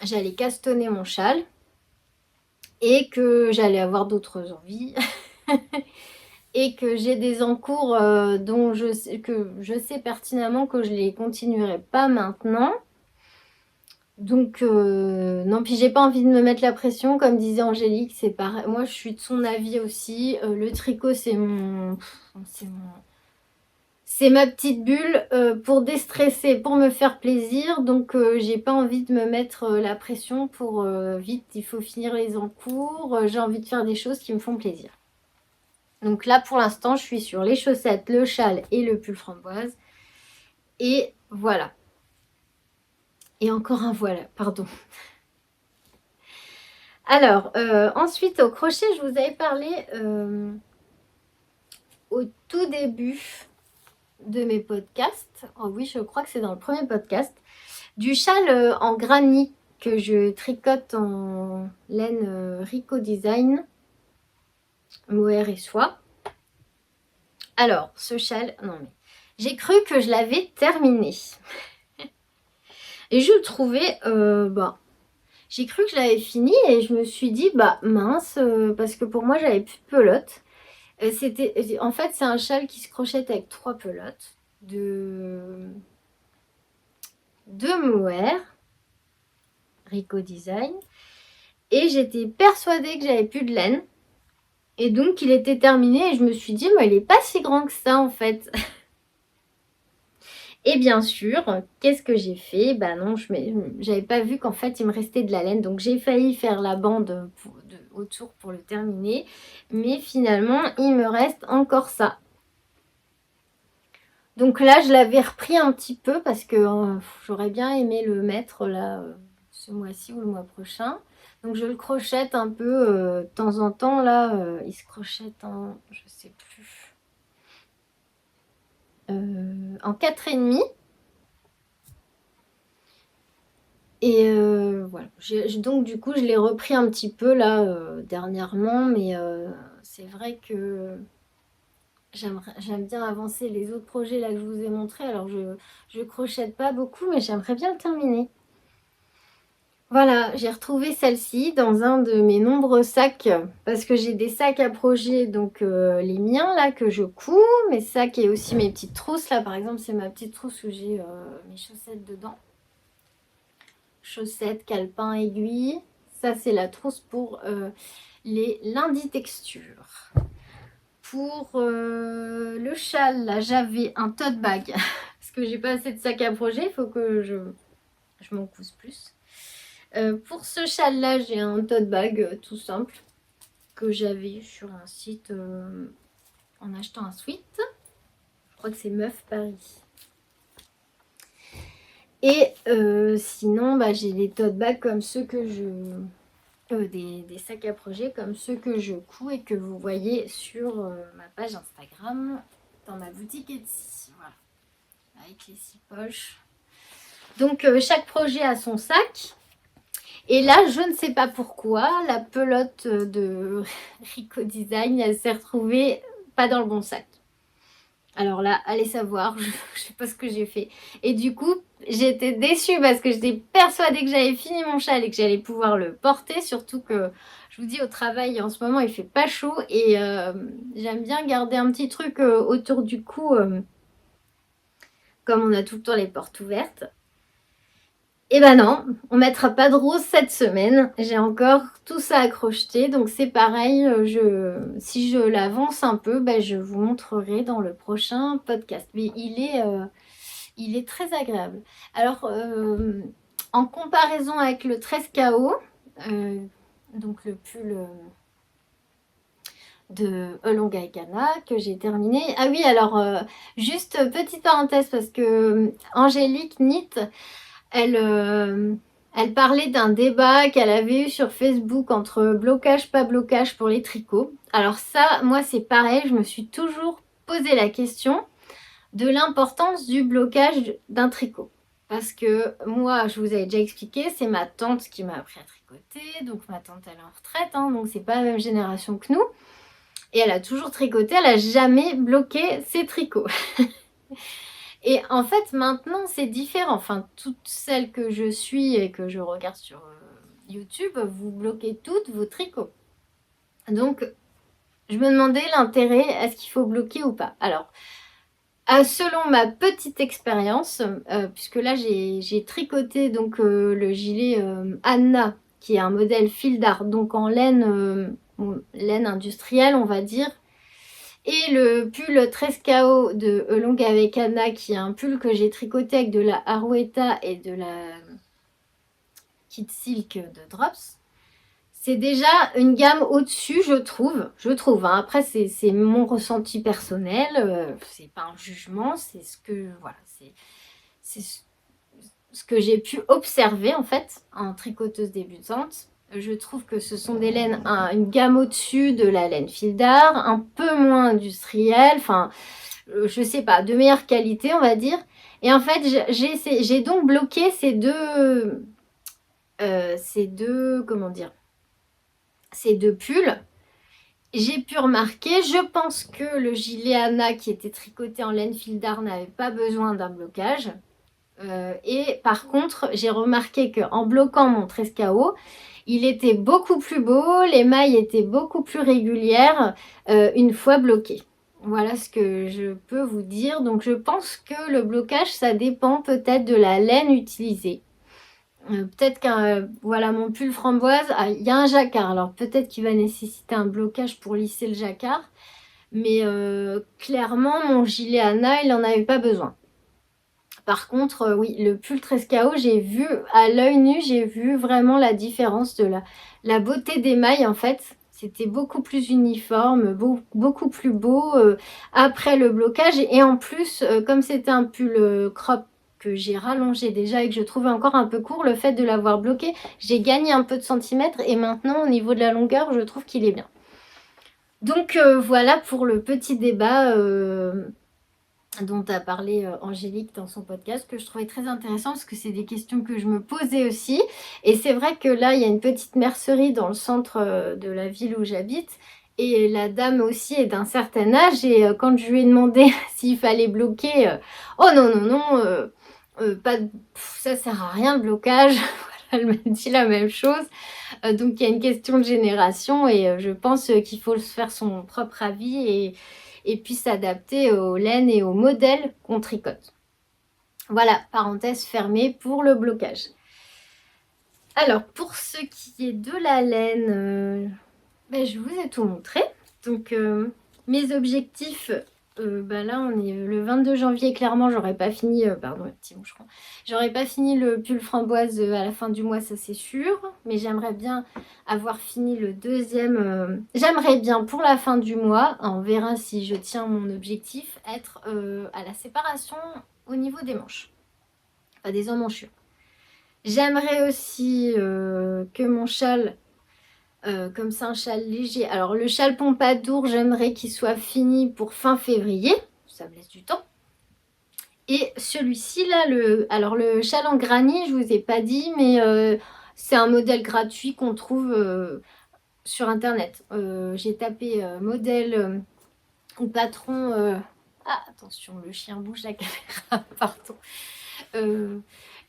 j'allais castonner mon châle. Et que j'allais avoir d'autres envies. Et que j'ai des encours dont je sais pertinemment que je les continuerai pas maintenant. Donc, non, puis j'ai pas envie de me mettre la pression, comme disait Angélique, c'est pareil. Moi, je suis de son avis aussi. Le tricot, c'est ma petite bulle pour déstresser, pour me faire plaisir. Donc, j'ai pas envie de me mettre la pression pour vite, il faut finir les encours. J'ai envie de faire des choses qui me font plaisir. Donc là, pour l'instant, je suis sur les chaussettes, le châle et le pull framboise. Et voilà. Et encore un voilà, pardon. Alors, ensuite, au crochet, je vous avais parlé au tout début de mes podcasts. Oh oui, je crois que c'est dans le premier podcast. Du châle en granit que je tricote en laine Rico Design, mohair et soie. Alors, ce châle, non mais, j'ai cru que je l'avais terminé. Et je le trouvais, j'ai cru que je l'avais fini et je me suis dit, mince, parce que pour moi, j'avais plus de pelote. En fait, c'est un châle qui se crochette avec 3 pelotes de mohair, Rico Design. Et j'étais persuadée que j'avais plus de laine. Et donc, il était terminé et je me suis dit, mais il n'est pas si grand que ça, en fait. Et bien sûr, qu'est-ce que j'ai fait? Non, j'avais pas vu qu'en fait, il me restait de la laine. Donc, j'ai failli faire la bande autour pour le terminer. Mais finalement, il me reste encore ça. Donc là, je l'avais repris un petit peu parce que j'aurais bien aimé le mettre là ce mois-ci ou le mois prochain. Donc, je le crochette un peu de temps en temps. Là, il se crochette en, je sais plus, en 4,5. Et voilà. Donc du coup, je l'ai repris un petit peu là dernièrement, mais c'est vrai que j'aime bien avancer les autres projets là que je vous ai montrés. Alors je crochette pas beaucoup, mais j'aimerais bien le terminer. Voilà, j'ai retrouvé celle-ci dans un de mes nombreux sacs, parce que j'ai des sacs à projet, donc les miens là que je couds, mes sacs et aussi mes petites trousses. Là par exemple, c'est ma petite trousse où j'ai mes chaussettes dedans. Chaussettes, calepin, aiguille. Ça, c'est la trousse pour les lundis texture. Pour le châle, là, j'avais un tote bag. Parce que j'ai pas assez de sac à projet, il faut que je m'en couse plus. Pour ce châle-là, j'ai un tote bag tout simple que j'avais sur un site en achetant un sweat. Je crois que c'est Meuf Paris. Et sinon, j'ai des tote bags comme ceux que des sacs à projet comme ceux que je couds et que vous voyez sur ma page Instagram dans ma boutique Etsy. Voilà, avec les 6 poches. Donc chaque projet a son sac. Et là, je ne sais pas pourquoi, la pelote de Rico Design, elle s'est retrouvée pas dans le bon sac. Alors là, allez savoir, je sais pas ce que j'ai fait. Et du coup, j'étais déçue parce que j'étais persuadée que j'avais fini mon châle et que j'allais pouvoir le porter. Surtout que, je vous dis, au travail, en ce moment, il fait pas chaud. Et j'aime bien garder un petit truc autour du cou, comme on a tout le temps les portes ouvertes. Et non, on mettra pas de rose cette semaine. J'ai encore tout ça à crocheter. Donc c'est pareil, si je l'avance un peu, je vous montrerai dans le prochain podcast. Mais il est très agréable. Alors, en comparaison avec le 13KO, donc le pull de Olonga Ghana que j'ai terminé. Ah oui, alors, juste petite parenthèse parce que Angélique Knit, elle Elle parlait d'un débat qu'elle avait eu sur Facebook entre blocage, pas blocage pour les tricots. Alors ça, moi c'est pareil, je me suis toujours posé la question de l'importance du blocage d'un tricot. Parce que moi, je vous avais déjà expliqué, c'est ma tante qui m'a appris à tricoter. Donc ma tante, elle est en retraite, hein, donc c'est pas la même génération que nous. Et elle a toujours tricoté, elle a jamais bloqué ses tricots. Et en fait, maintenant, c'est différent. Enfin, toutes celles que je suis et que je regarde sur YouTube, vous bloquez toutes vos tricots. Donc, je me demandais l'intérêt, est-ce qu'il faut bloquer ou pas? Alors, selon ma petite expérience, puisque là, j'ai tricoté donc le gilet Anna, qui est un modèle fil d'art, donc en laine, laine industrielle, on va dire. Et le pull 13KO de Longue avec Anna, qui est un pull que j'ai tricoté avec de la Arouetta et de la Kid Silk de Drops. C'est déjà une gamme au-dessus, je trouve. Hein. Après, c'est mon ressenti personnel. C'est pas un jugement, c'est ce que voilà, c'est ce que j'ai pu observer en fait en tricoteuse débutante. Je trouve que ce sont des laines, une gamme au-dessus de la laine fil d'art, un peu moins industrielle, enfin, je sais pas, de meilleure qualité, on va dire. Et en fait, j'ai donc bloqué comment dire, ces deux pulls. J'ai pu remarquer, je pense que le gilet Anna qui était tricoté en laine fil d'art n'avait pas besoin d'un blocage. Et par contre, j'ai remarqué qu'en bloquant mon 13KO, il était beaucoup plus beau, les mailles étaient beaucoup plus régulières une fois bloquées. Voilà ce que je peux vous dire. Donc je pense que le blocage, ça dépend peut-être de la laine utilisée. Peut-être qu'un voilà, mon pull framboise, il y a un jacquard. Alors peut-être qu'il va nécessiter un blocage pour lisser le jacquard. Mais clairement, mon gilet Anna, il n'en avait pas besoin. Par contre, oui, le pull 13KO, j'ai vu à l'œil nu, j'ai vu vraiment la différence de la beauté des mailles en fait. C'était beaucoup plus uniforme, beaucoup plus beau après le blocage. Et en plus, comme c'était un pull crop que j'ai rallongé déjà et que je trouvais encore un peu court, le fait de l'avoir bloqué, j'ai gagné un peu de centimètres et maintenant au niveau de la longueur, je trouve qu'il est bien. Donc voilà pour le petit débat dont a parlé Angélique dans son podcast, que je trouvais très intéressant parce que c'est des questions que je me posais aussi. Et c'est vrai que là, il y a une petite mercerie dans le centre de la ville où j'habite. Et la dame aussi est d'un certain âge. Et quand je lui ai demandé s'il fallait bloquer, oh non, non, non, pas ça sert à rien le blocage. Elle m'a dit la même chose. Donc il y a une question de génération et je pense qu'il faut se faire son propre avis et puis s'adapter aux laines et aux modèles qu'on tricote. Voilà, parenthèse fermée pour le blocage. Alors, pour ce qui est de la laine, je vous ai tout montré. Donc, mes objectifs, là, on est le 22 janvier. Clairement, j'aurais pas fini, petit moucheron. J'aurais pas fini le pull framboise à la fin du mois, ça c'est sûr. Mais j'aimerais bien avoir fini le deuxième. J'aimerais bien pour la fin du mois, on verra si je tiens mon objectif, être à la séparation au niveau des manches, enfin des emmanchures. J'aimerais aussi que mon châle, comme c'est un châle léger. Alors le châle Pompadour, j'aimerais qu'il soit fini pour fin février. Ça me laisse du temps. Et celui-ci là, alors le châle en granit, je vous ai pas dit, mais c'est un modèle gratuit qu'on trouve sur internet. J'ai tapé modèle ou patron. Ah attention, le chien bouge la caméra, pardon.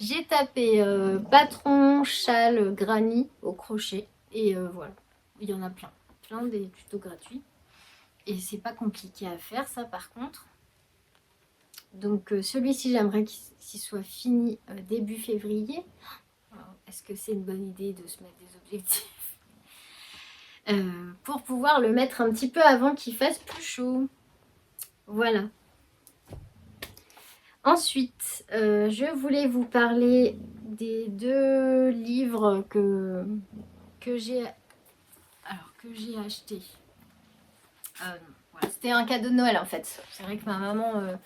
J'ai tapé patron châle granit au crochet et voilà, il y en a plein des tutos gratuits et c'est pas compliqué à faire ça par contre. Donc celui-ci j'aimerais qu'il soit fini début février. Est-ce que c'est une bonne idée de se mettre des objectifs pour pouvoir le mettre un petit peu avant qu'il fasse plus chaud? Voilà. Ensuite, je voulais vous parler des deux livres que j'ai achetés. Voilà, c'était un cadeau de Noël en fait. C'est vrai que ma maman,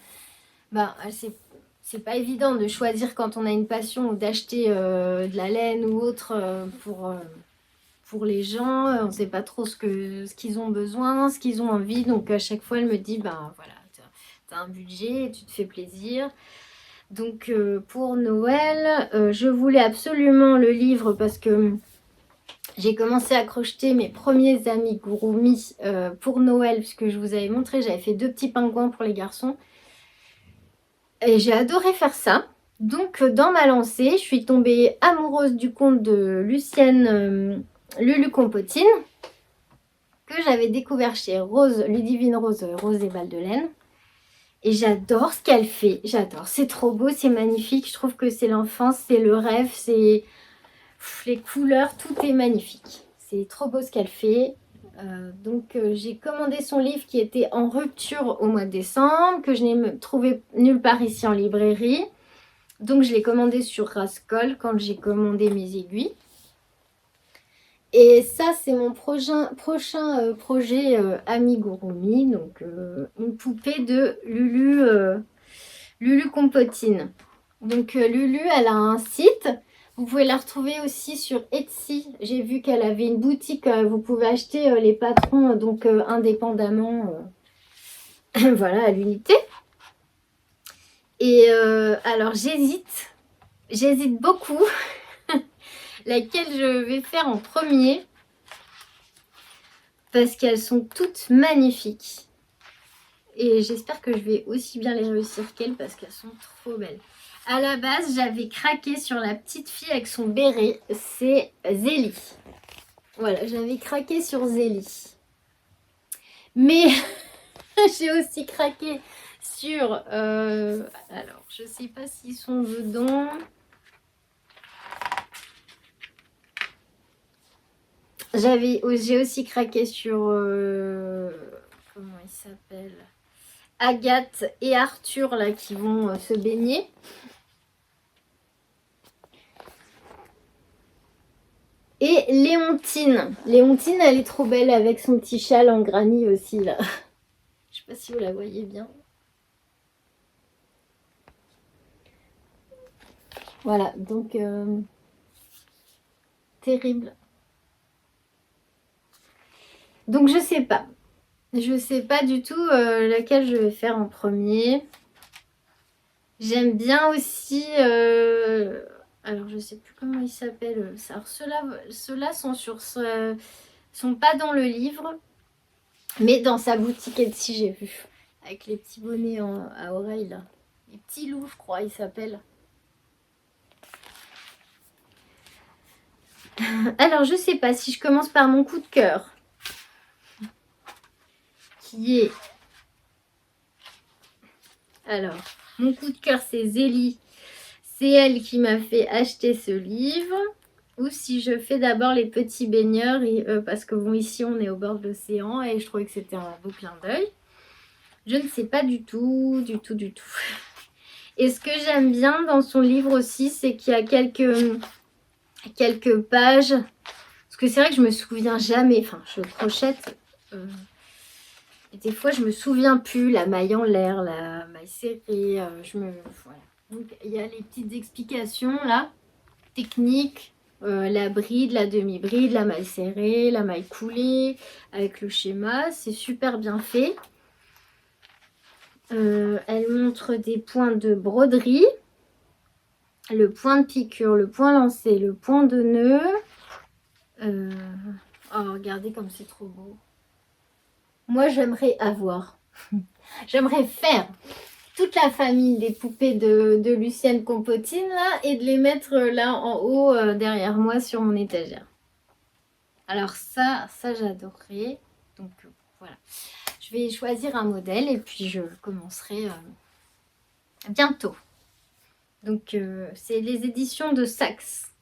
c'est pas évident de choisir quand on a une passion ou d'acheter de la laine ou autre pour les gens. On ne sait pas trop ce qu'ils ont besoin, ce qu'ils ont envie. Donc à chaque fois, elle me dit, ben voilà, tu as un budget, tu te fais plaisir. Donc pour Noël, je voulais absolument le livre parce que j'ai commencé à crocheter mes premiers amigurumi pour Noël, puisque je vous avais montré, j'avais fait 2 petits pingouins pour les garçons. Et j'ai adoré faire ça. Donc dans ma lancée, je suis tombée amoureuse du conte de Lucienne Lulu Compotine, que j'avais découvert chez Ludivine Rose et Balles de Laine. Et j'adore ce qu'elle fait, j'adore. C'est trop beau, c'est magnifique. Je trouve que c'est l'enfance, c'est le rêve, c'est les couleurs, tout est magnifique. C'est trop beau ce qu'elle fait. Donc j'ai commandé son livre qui était en rupture au mois de décembre, que je n'ai trouvé nulle part ici en librairie. Donc je l'ai commandé sur Rascol quand j'ai commandé mes aiguilles. Et ça, c'est mon prochain projet amigurumi, donc une poupée de Lulu Compotine. Donc Lulu, elle a un site. Vous pouvez la retrouver aussi sur Etsy. J'ai vu qu'elle avait une boutique. Vous pouvez acheter les patrons donc indépendamment, voilà, à l'unité. Et alors j'hésite beaucoup. Laquelle je vais faire en premier. Parce qu'elles sont toutes magnifiques. Et j'espère que je vais aussi bien les réussir qu'elles parce qu'elles sont trop belles. À la base, j'avais craqué sur la petite fille avec son béret. C'est Zélie. Voilà, j'avais craqué sur Zélie. Mais j'ai aussi craqué sur... alors, je ne sais pas s'ils sont dedans. J'ai aussi craqué sur... comment il s'appelle ? Agathe et Arthur là qui vont se baigner. Et Léontine. Léontine, elle est trop belle avec son petit châle en granit aussi là. Je sais pas si vous la voyez bien. Voilà, donc terrible. Donc je sais pas. Je sais pas du tout laquelle je vais faire en premier. J'aime bien aussi... alors je sais plus comment il s'appelle. Alors ceux-là sont sont pas dans le livre, mais dans sa boutique Etsy j'ai vu. Avec les petits bonnets à oreilles là. Les petits loups je crois ils s'appellent. Alors je sais pas si je commence par mon coup de cœur. Qui est... Alors, mon coup de cœur c'est Zélie. C'est elle qui m'a fait acheter ce livre. Ou si je fais d'abord les petits baigneurs, parce que bon, ici on est au bord de l'océan et je trouvais que c'était un beau clin d'œil. Je ne sais pas du tout. Et ce que j'aime bien dans son livre aussi, c'est qu'il y a quelques pages. Parce que c'est vrai que je me souviens jamais, enfin je crochette. Et des fois je me souviens plus, la maille en l'air, la maille serrée, voilà. Donc il y a les petites explications là, techniques. La bride, la demi-bride, la maille serrée, la maille coulée, avec le schéma, c'est super bien fait. Elle montre des points de broderie, le point de piqûre, le point lancé, le point de nœud. Oh, regardez comme c'est trop beau. Moi, j'aimerais avoir, j'aimerais faire toute la famille des poupées de Lucienne Compotine là, et de les mettre là en haut derrière moi sur mon étagère. Alors ça j'adorerais. Donc voilà. Je vais choisir un modèle et puis je commencerai bientôt. Donc c'est les éditions de Saxe.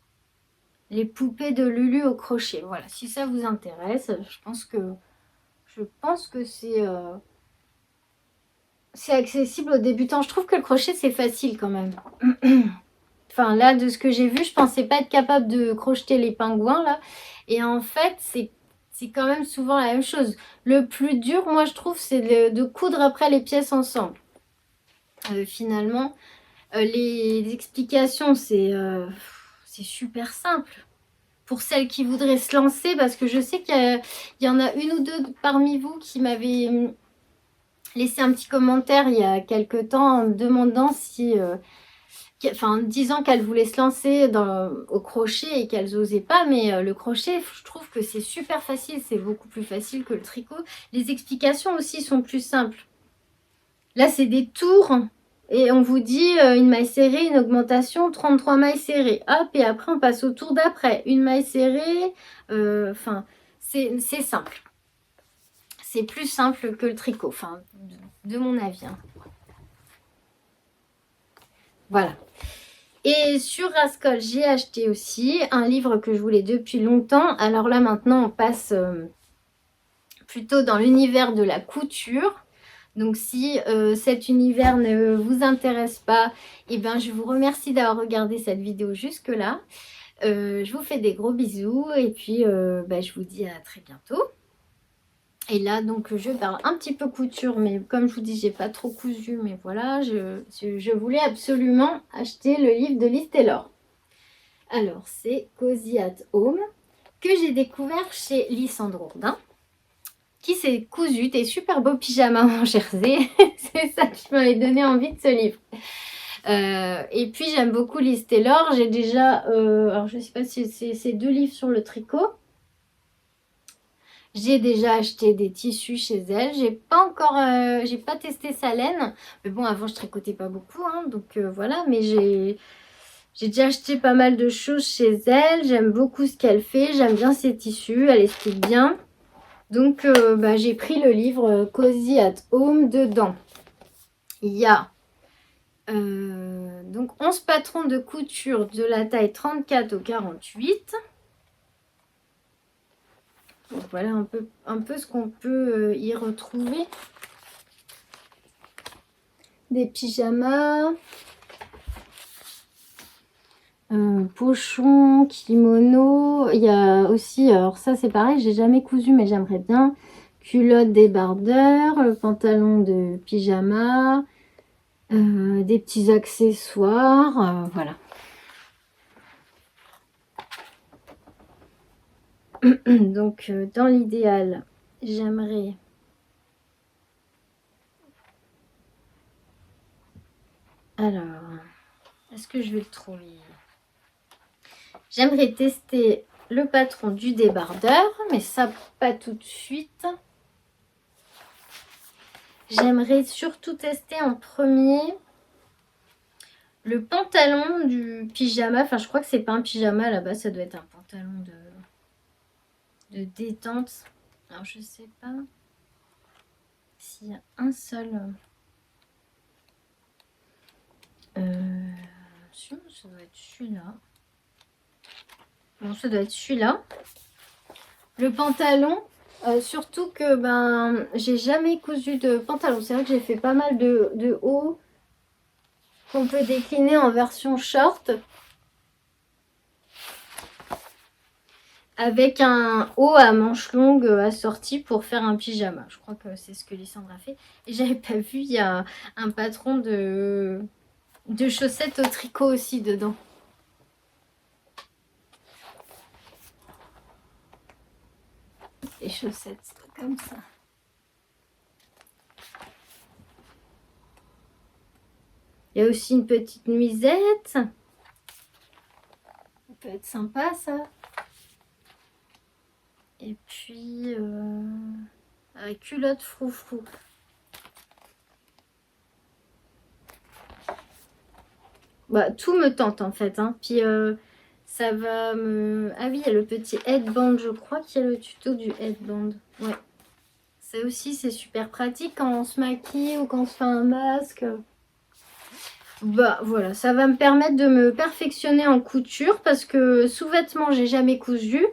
Les poupées de Lulu au crochet. Voilà, si ça vous intéresse, je pense que c'est accessible aux débutants. Je trouve que le crochet, c'est facile quand même. Enfin, là, de ce que j'ai vu, je pensais pas être capable de crocheter les pingouins, là. Et en fait, c'est quand même souvent la même chose. Le plus dur, moi, je trouve, c'est de coudre après les pièces ensemble. Finalement, Les explications, c'est super simple. Pour celles qui voudraient se lancer, parce que je sais qu'il y en a une ou deux parmi vous qui m'avaient laissé un petit commentaire il y a quelque temps en me demandant si... enfin, disant qu'elles voulaient se lancer au crochet et qu'elles n'osaient pas, mais le crochet, je trouve que c'est super facile, c'est beaucoup plus facile que le tricot. Les explications aussi sont plus simples. Là, c'est des tours et on vous dit une maille serrée, une augmentation, 33 mailles serrées. Hop, et après, on passe au tour d'après. Une maille serrée, enfin, c'est simple. C'est plus simple que le tricot, enfin, de mon avis. Hein. Voilà. Et sur Rascol, j'ai acheté aussi un livre que je voulais depuis longtemps. Alors là, maintenant, on passe plutôt dans l'univers de la couture. Donc, si cet univers ne vous intéresse pas, eh ben, je vous remercie d'avoir regardé cette vidéo jusque-là. Je vous fais des gros bisous et puis je vous dis à très bientôt. Et là, donc, je parle un petit peu couture, mais comme je vous dis, j'ai pas trop cousu, mais voilà, je voulais absolument acheter le livre de Liz Taylor. Alors, c'est Cozy at Home, que j'ai découvert chez Lysandre Jourdain, qui s'est cousu des super beaux pyjamas en jersey. C'est ça qui m'avait donné envie de ce livre. Et puis, j'aime beaucoup Liz Taylor. J'ai déjà, alors je sais pas si c'est 2 livres sur le tricot. J'ai déjà acheté des tissus chez elle. J'ai pas testé sa laine. Mais bon, avant, je tricotais pas beaucoup, hein, donc voilà. Mais j'ai déjà acheté pas mal de choses chez elle. J'aime beaucoup ce qu'elle fait. J'aime bien ses tissus. Elle explique bien. Donc, j'ai pris le livre Cozy at Home. Dedans, il y a donc 11 patrons de couture de la taille 34 au 48. Donc voilà un peu ce qu'on peut y retrouver. Des pyjamas, pochons, kimono. Il y a aussi, alors ça c'est pareil, j'ai jamais cousu mais j'aimerais bien. Culotte débardeur, le pantalon de pyjama, des petits accessoires, voilà. Donc dans l'idéal, j'aimerais alors, est-ce que je vais le trouver? J'aimerais tester le patron du débardeur, mais ça pas tout de suite. J'aimerais surtout tester en premier le pantalon du pyjama. Enfin, je crois que c'est pas un pyjama là-bas, ça doit être un pantalon de détente. Alors, je sais pas s'il y a un seul. Ça doit être celui-là. Bon, ça doit être celui-là. Le pantalon, surtout que j'ai jamais cousu de pantalon. C'est vrai que j'ai fait pas mal de hauts qu'on peut décliner en version short. Avec un haut à manches longues assorti pour faire un pyjama. Je crois que c'est ce que Lysandre a fait. Et j'avais pas vu, il y a un patron de chaussettes au tricot aussi dedans. Les chaussettes, c'est pas comme ça. Il y a aussi une petite nuisette. Ça peut être sympa ça. Et puis avec culotte froufrou. Tout me tente en fait. Hein. Puis ça va me... Ah oui, il y a le petit headband. Je crois qu'il y a le tuto du headband. Ouais. Ça aussi, c'est super pratique quand on se maquille ou quand on se fait un masque. Voilà, ça va me permettre de me perfectionner en couture parce que sous-vêtements, j'ai jamais cousu.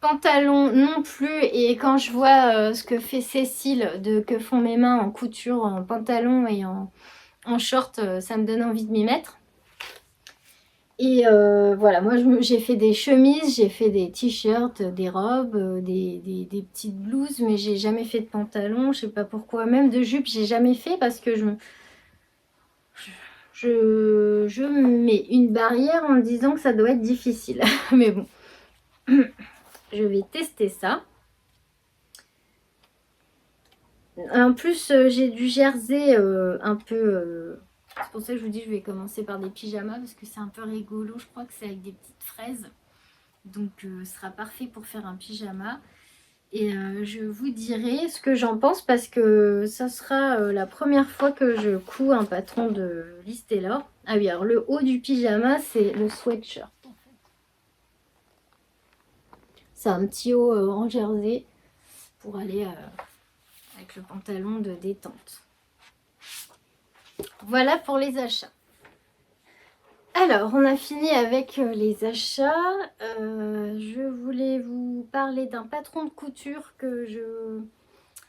Pantalon non plus. Et quand je vois ce que fait Cécile, que font mes mains en couture, en pantalon et en short, ça me donne envie de m'y mettre. Et voilà, moi j'ai fait des chemises, j'ai fait des t-shirts, des robes, des petites blouses, mais j'ai jamais fait de pantalon, je sais pas pourquoi. Même de jupe, j'ai jamais fait parce que je me mets une barrière en me disant que ça doit être difficile. Mais bon, je vais tester ça. En plus, j'ai du jersey un peu... c'est pour ça que je vous dis je vais commencer par des pyjamas parce que c'est un peu rigolo. Je crois que c'est avec des petites fraises. Donc, ce sera parfait pour faire un pyjama. Et je vous dirai ce que j'en pense parce que ça sera la première fois que je couds un patron de Liz Taylor. Ah oui, alors le haut du pyjama, c'est le sweatshirt. C'est un petit haut en jersey pour aller avec le pantalon de détente. Voilà pour les achats. Alors, on a fini avec les achats. Je voulais vous parler d'un patron de couture que je...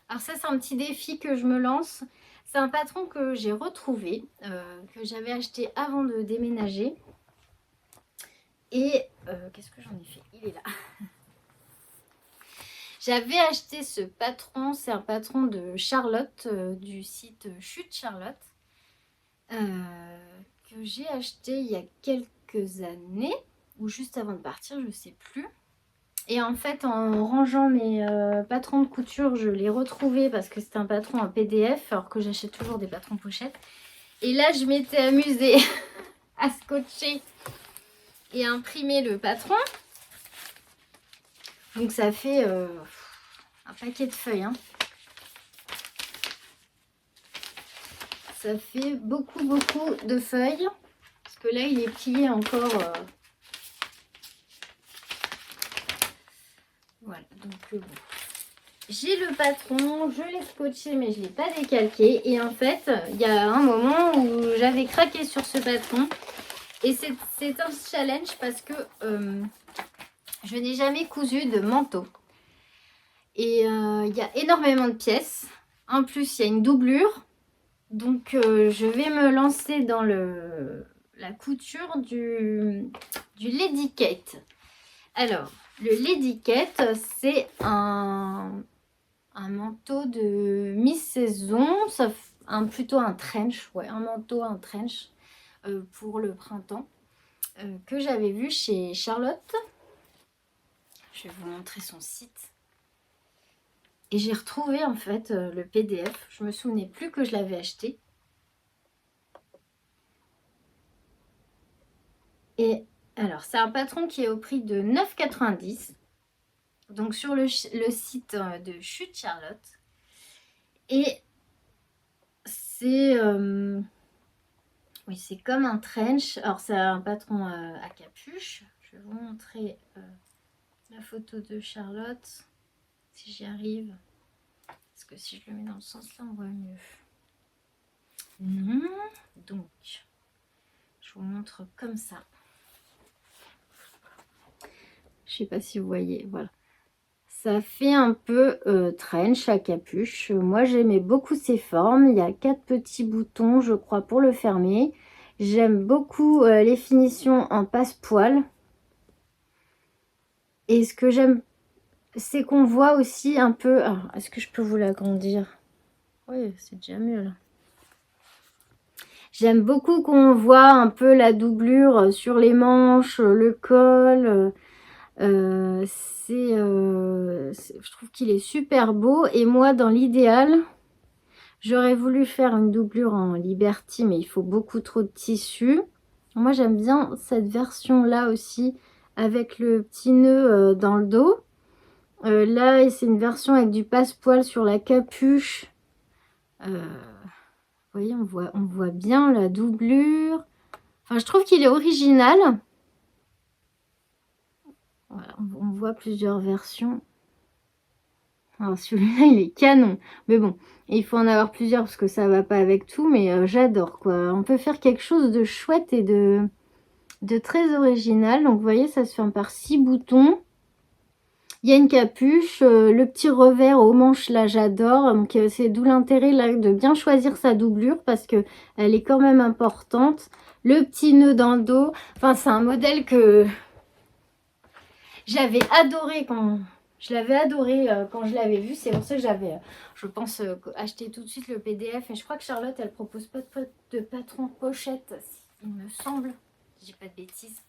Alors ça, c'est un petit défi que je me lance. C'est un patron que j'ai retrouvé, que j'avais acheté avant de déménager. Et qu'est-ce que j'en ai fait? Il est là. J'avais acheté ce patron, c'est un patron de Charlotte, du site Chute Charlotte. Que j'ai acheté il y a quelques années ou juste avant de partir, je sais plus. Et en fait, en rangeant mes patrons de couture, je l'ai retrouvé parce que c'était un patron en PDF, alors que j'achète toujours des patrons pochettes. Et là, je m'étais amusée à scotcher et à imprimer le patron. Donc ça fait un paquet de feuilles, hein. Ça fait beaucoup de feuilles. Parce que là, il est plié encore. Voilà, donc bon. J'ai le patron, je l'ai scotché, mais je ne l'ai pas décalqué. Et en fait, il y a un moment où j'avais craqué sur ce patron. Et c'est un challenge parce que je n'ai jamais cousu de manteau. Et il y a énormément de pièces. En plus, il y a une doublure. Donc, je vais me lancer dans la couture du Lady Kate. Alors, le Lady Kate, c'est un manteau de mi-saison, plutôt un trench, ouais, un manteau, un trench pour le printemps que j'avais vu chez Charlotte. Je vais vous montrer son site. Et j'ai retrouvé en fait le PDF. Je me souvenais plus que je l'avais acheté. Et alors, c'est un patron qui est au prix de 9,90 €. Donc, sur le site de Chute Charlotte. Et c'est... oui, c'est comme un trench. Alors, c'est un patron à capuche. Je vais vous montrer la photo de Charlotte. Si j'y arrive. Parce que si je le mets dans le sens là, on voit mieux. Non. Donc, je vous montre comme ça. Je sais pas si vous voyez, voilà. Ça fait un peu trench à capuche. Moi, j'aimais beaucoup ces formes. Il y a 4 petits boutons, je crois, pour le fermer. J'aime beaucoup les finitions en passe-poil. Et ce que j'aime, c'est qu'on voit aussi un peu... Est-ce que je peux vous l'agrandir? Oui, c'est déjà mieux là. J'aime beaucoup qu'on voit un peu la doublure sur les manches, le col. Je trouve qu'il est super beau. Et moi, dans l'idéal, j'aurais voulu faire une doublure en Liberty, mais il faut beaucoup trop de tissu. Moi, j'aime bien cette version-là aussi, avec le petit nœud dans le dos. Là, c'est une version avec du passepoil sur la capuche. Vous voyez, on voit bien la doublure. Enfin, je trouve qu'il est original. Voilà, on voit plusieurs versions. Alors celui-là, il est canon. Mais bon, il faut en avoir plusieurs parce que ça va pas avec tout. Mais j'adore, quoi. On peut faire quelque chose de chouette et de très original. Donc, vous voyez, ça se ferme par 6 boutons. Il y a une capuche. Le petit revers aux manches, là, j'adore. Donc, c'est d'où l'intérêt, là, de bien choisir sa doublure parce que elle est quand même importante. Le petit nœud dans le dos. Enfin, c'est un modèle que j'avais adoré quand Je l'avais adoré quand je l'avais vu. C'est pour ça que j'avais, je pense, acheté tout de suite le PDF. Et je crois que Charlotte, elle propose pas de patron pochette, il me semble. Je dis pas de bêtises.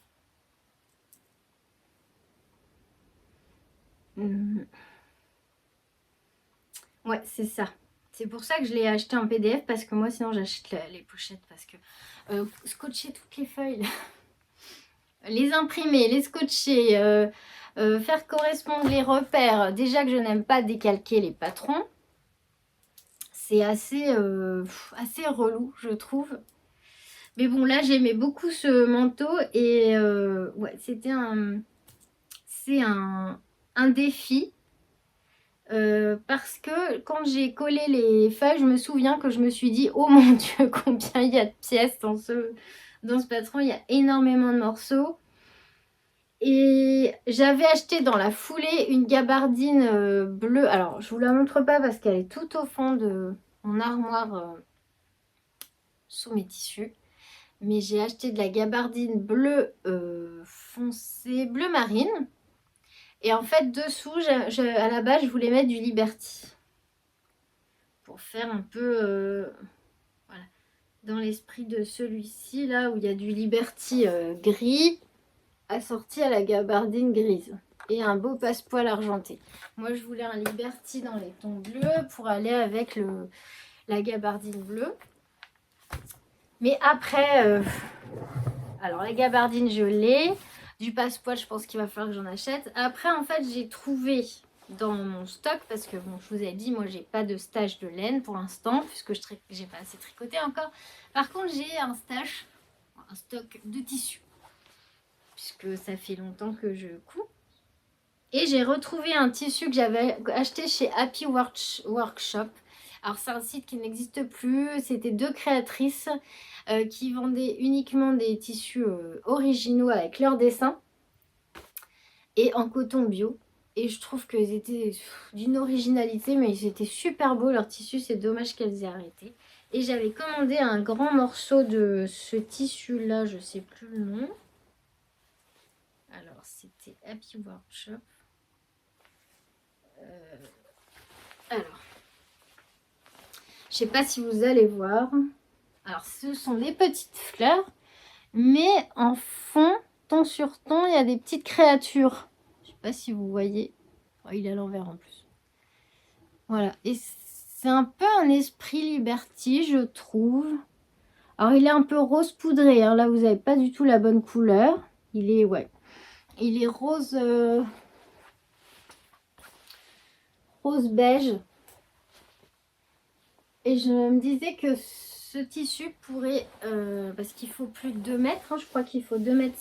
Ouais, c'est ça. C'est pour ça que je l'ai acheté en PDF parce que moi, sinon, j'achète les pochettes parce que scotcher toutes les feuilles, les imprimer, les scotcher, faire correspondre les repères. Déjà que je n'aime pas décalquer les patrons, c'est assez relou, je trouve. Mais bon, là, j'aimais beaucoup ce manteau et ouais, c'est un défi. Parce que quand j'ai collé les feuilles, je me souviens que je me suis dit, oh mon Dieu, combien il y a de pièces dans ce patron, il y a énormément de morceaux. Et j'avais acheté dans la foulée une gabardine bleue. Alors, je vous la montre pas parce qu'elle est tout au fond de mon armoire sous mes tissus. Mais j'ai acheté de la gabardine bleue foncé, bleu marine. Et en fait, dessous, à la base, je voulais mettre du Liberty. Pour faire un peu voilà, dans l'esprit de celui-ci, là où il y a du Liberty gris, assorti à la gabardine grise. Et un beau passepoil argenté. Moi, je voulais un Liberty dans les tons bleus pour aller avec la gabardine bleue. Mais après, alors la gabardine, je l'ai. Du passepoil, je pense qu'il va falloir que j'en achète. Après, en fait, j'ai trouvé dans mon stock, parce que bon, je vous ai dit, moi, j'ai pas de stash de laine pour l'instant, puisque j'ai pas assez tricoté encore. Par contre, j'ai un stock de tissus, puisque ça fait longtemps que je couds. Et j'ai retrouvé un tissu que j'avais acheté chez Happy Workshop. Alors, c'est un site qui n'existe plus. C'était deux créatrices qui vendaient uniquement des tissus originaux avec leurs dessins et en coton bio. Et je trouve qu'ils étaient d'une originalité, mais ils étaient super beaux leurs tissus. C'est dommage qu'elles aient arrêté. Et j'avais commandé un grand morceau de ce tissu-là, je sais plus le nom. Alors, c'était Happy Workshop. Alors, je sais pas si vous allez voir. Alors, ce sont des petites fleurs, mais en fond, ton sur ton, il y a des petites créatures. Je sais pas si vous voyez. Oh, il est à l'envers en plus. Voilà, et c'est un peu un esprit Liberty, je trouve. Alors, il est un peu rose poudré, hein. Là, vous n'avez pas du tout la bonne couleur. Il est, ouais, il est rose, rose beige. Et je me disais que ce tissu pourrait, parce qu'il faut plus de 2 mètres, hein, je crois qu'il faut 2,50 m.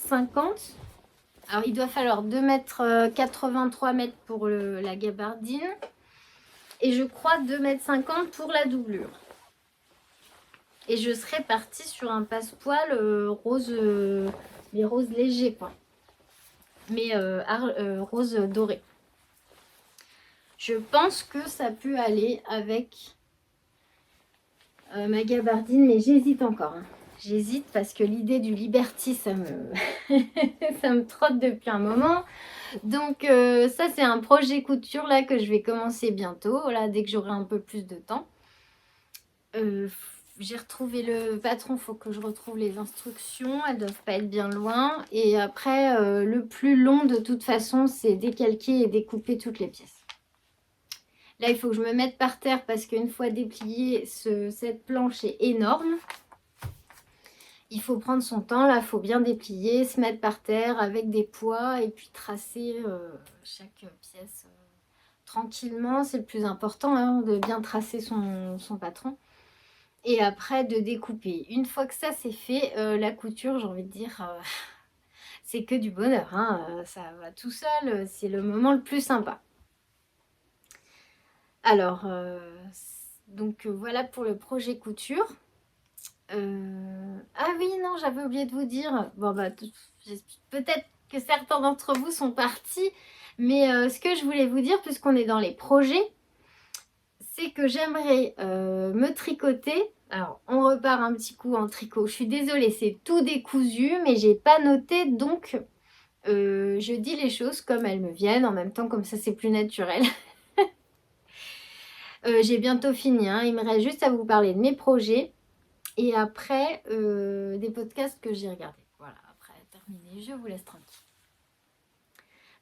Alors, il doit falloir 2,83 m pour la gabardine. Et je crois 2,50 m pour la doublure. Et je serais partie sur un passepoil rose, mais rose léger, quoi. Mais rose doré. Je pense que ça peut aller avec ma gabardine, mais j'hésite encore. Hein. J'hésite parce que l'idée du Liberty, ça me, ça me trotte depuis un moment. Donc ça, c'est un projet couture là que je vais commencer bientôt, là, dès que j'aurai un peu plus de temps. J'ai retrouvé le patron, il faut que je retrouve les instructions, elles doivent pas être bien loin. Et après, le plus long de toute façon, c'est décalquer et découper toutes les pièces. Là, il faut que je me mette par terre parce qu'une fois dépliée, cette planche est énorme. Il faut prendre son temps, là, il faut bien déplier, se mettre par terre avec des poids et puis tracer chaque pièce tranquillement. C'est le plus important, hein, de bien tracer son patron. Et après, de découper. Une fois que ça, c'est fait, la couture, j'ai envie de dire, c'est que du bonheur. Hein, ça va tout seul, c'est le moment le plus sympa. Alors, donc voilà pour le projet couture. Ah oui, non, j'avais oublié de vous dire. Bon, bah, peut-être que certains d'entre vous sont partis. Mais ce que je voulais vous dire, puisqu'on est dans les projets, c'est que j'aimerais me tricoter. Alors, on repart un petit coup en tricot. Je suis désolée, c'est tout décousu, mais j'ai pas noté. Donc, Je dis les choses comme elles me viennent, en même temps comme ça c'est plus naturel. J'ai bientôt fini, hein. Il me reste juste à vous parler de mes projets et après des podcasts que j'ai regardés. Voilà, après terminé, je vous laisse tranquille.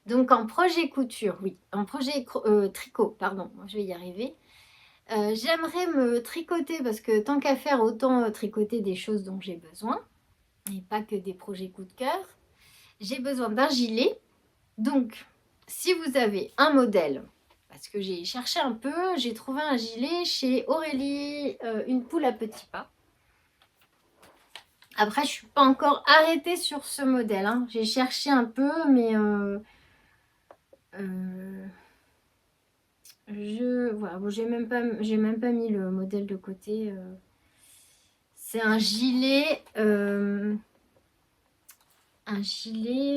Donc en projet couture, oui, en projet tricot, pardon, je vais y arriver. J'aimerais me tricoter parce que tant qu'à faire, autant tricoter des choses dont j'ai besoin et pas que des projets coup de cœur. J'ai besoin d'un gilet. Donc, si vous avez un modèle, parce que j'ai cherché un peu, j'ai trouvé un gilet chez Aurélie, une poule à petits pas. Après, je ne suis pas encore arrêtée sur ce modèle, hein. J'ai cherché un peu, mais voilà, bon, j'ai même pas mis le modèle de côté. C'est un gilet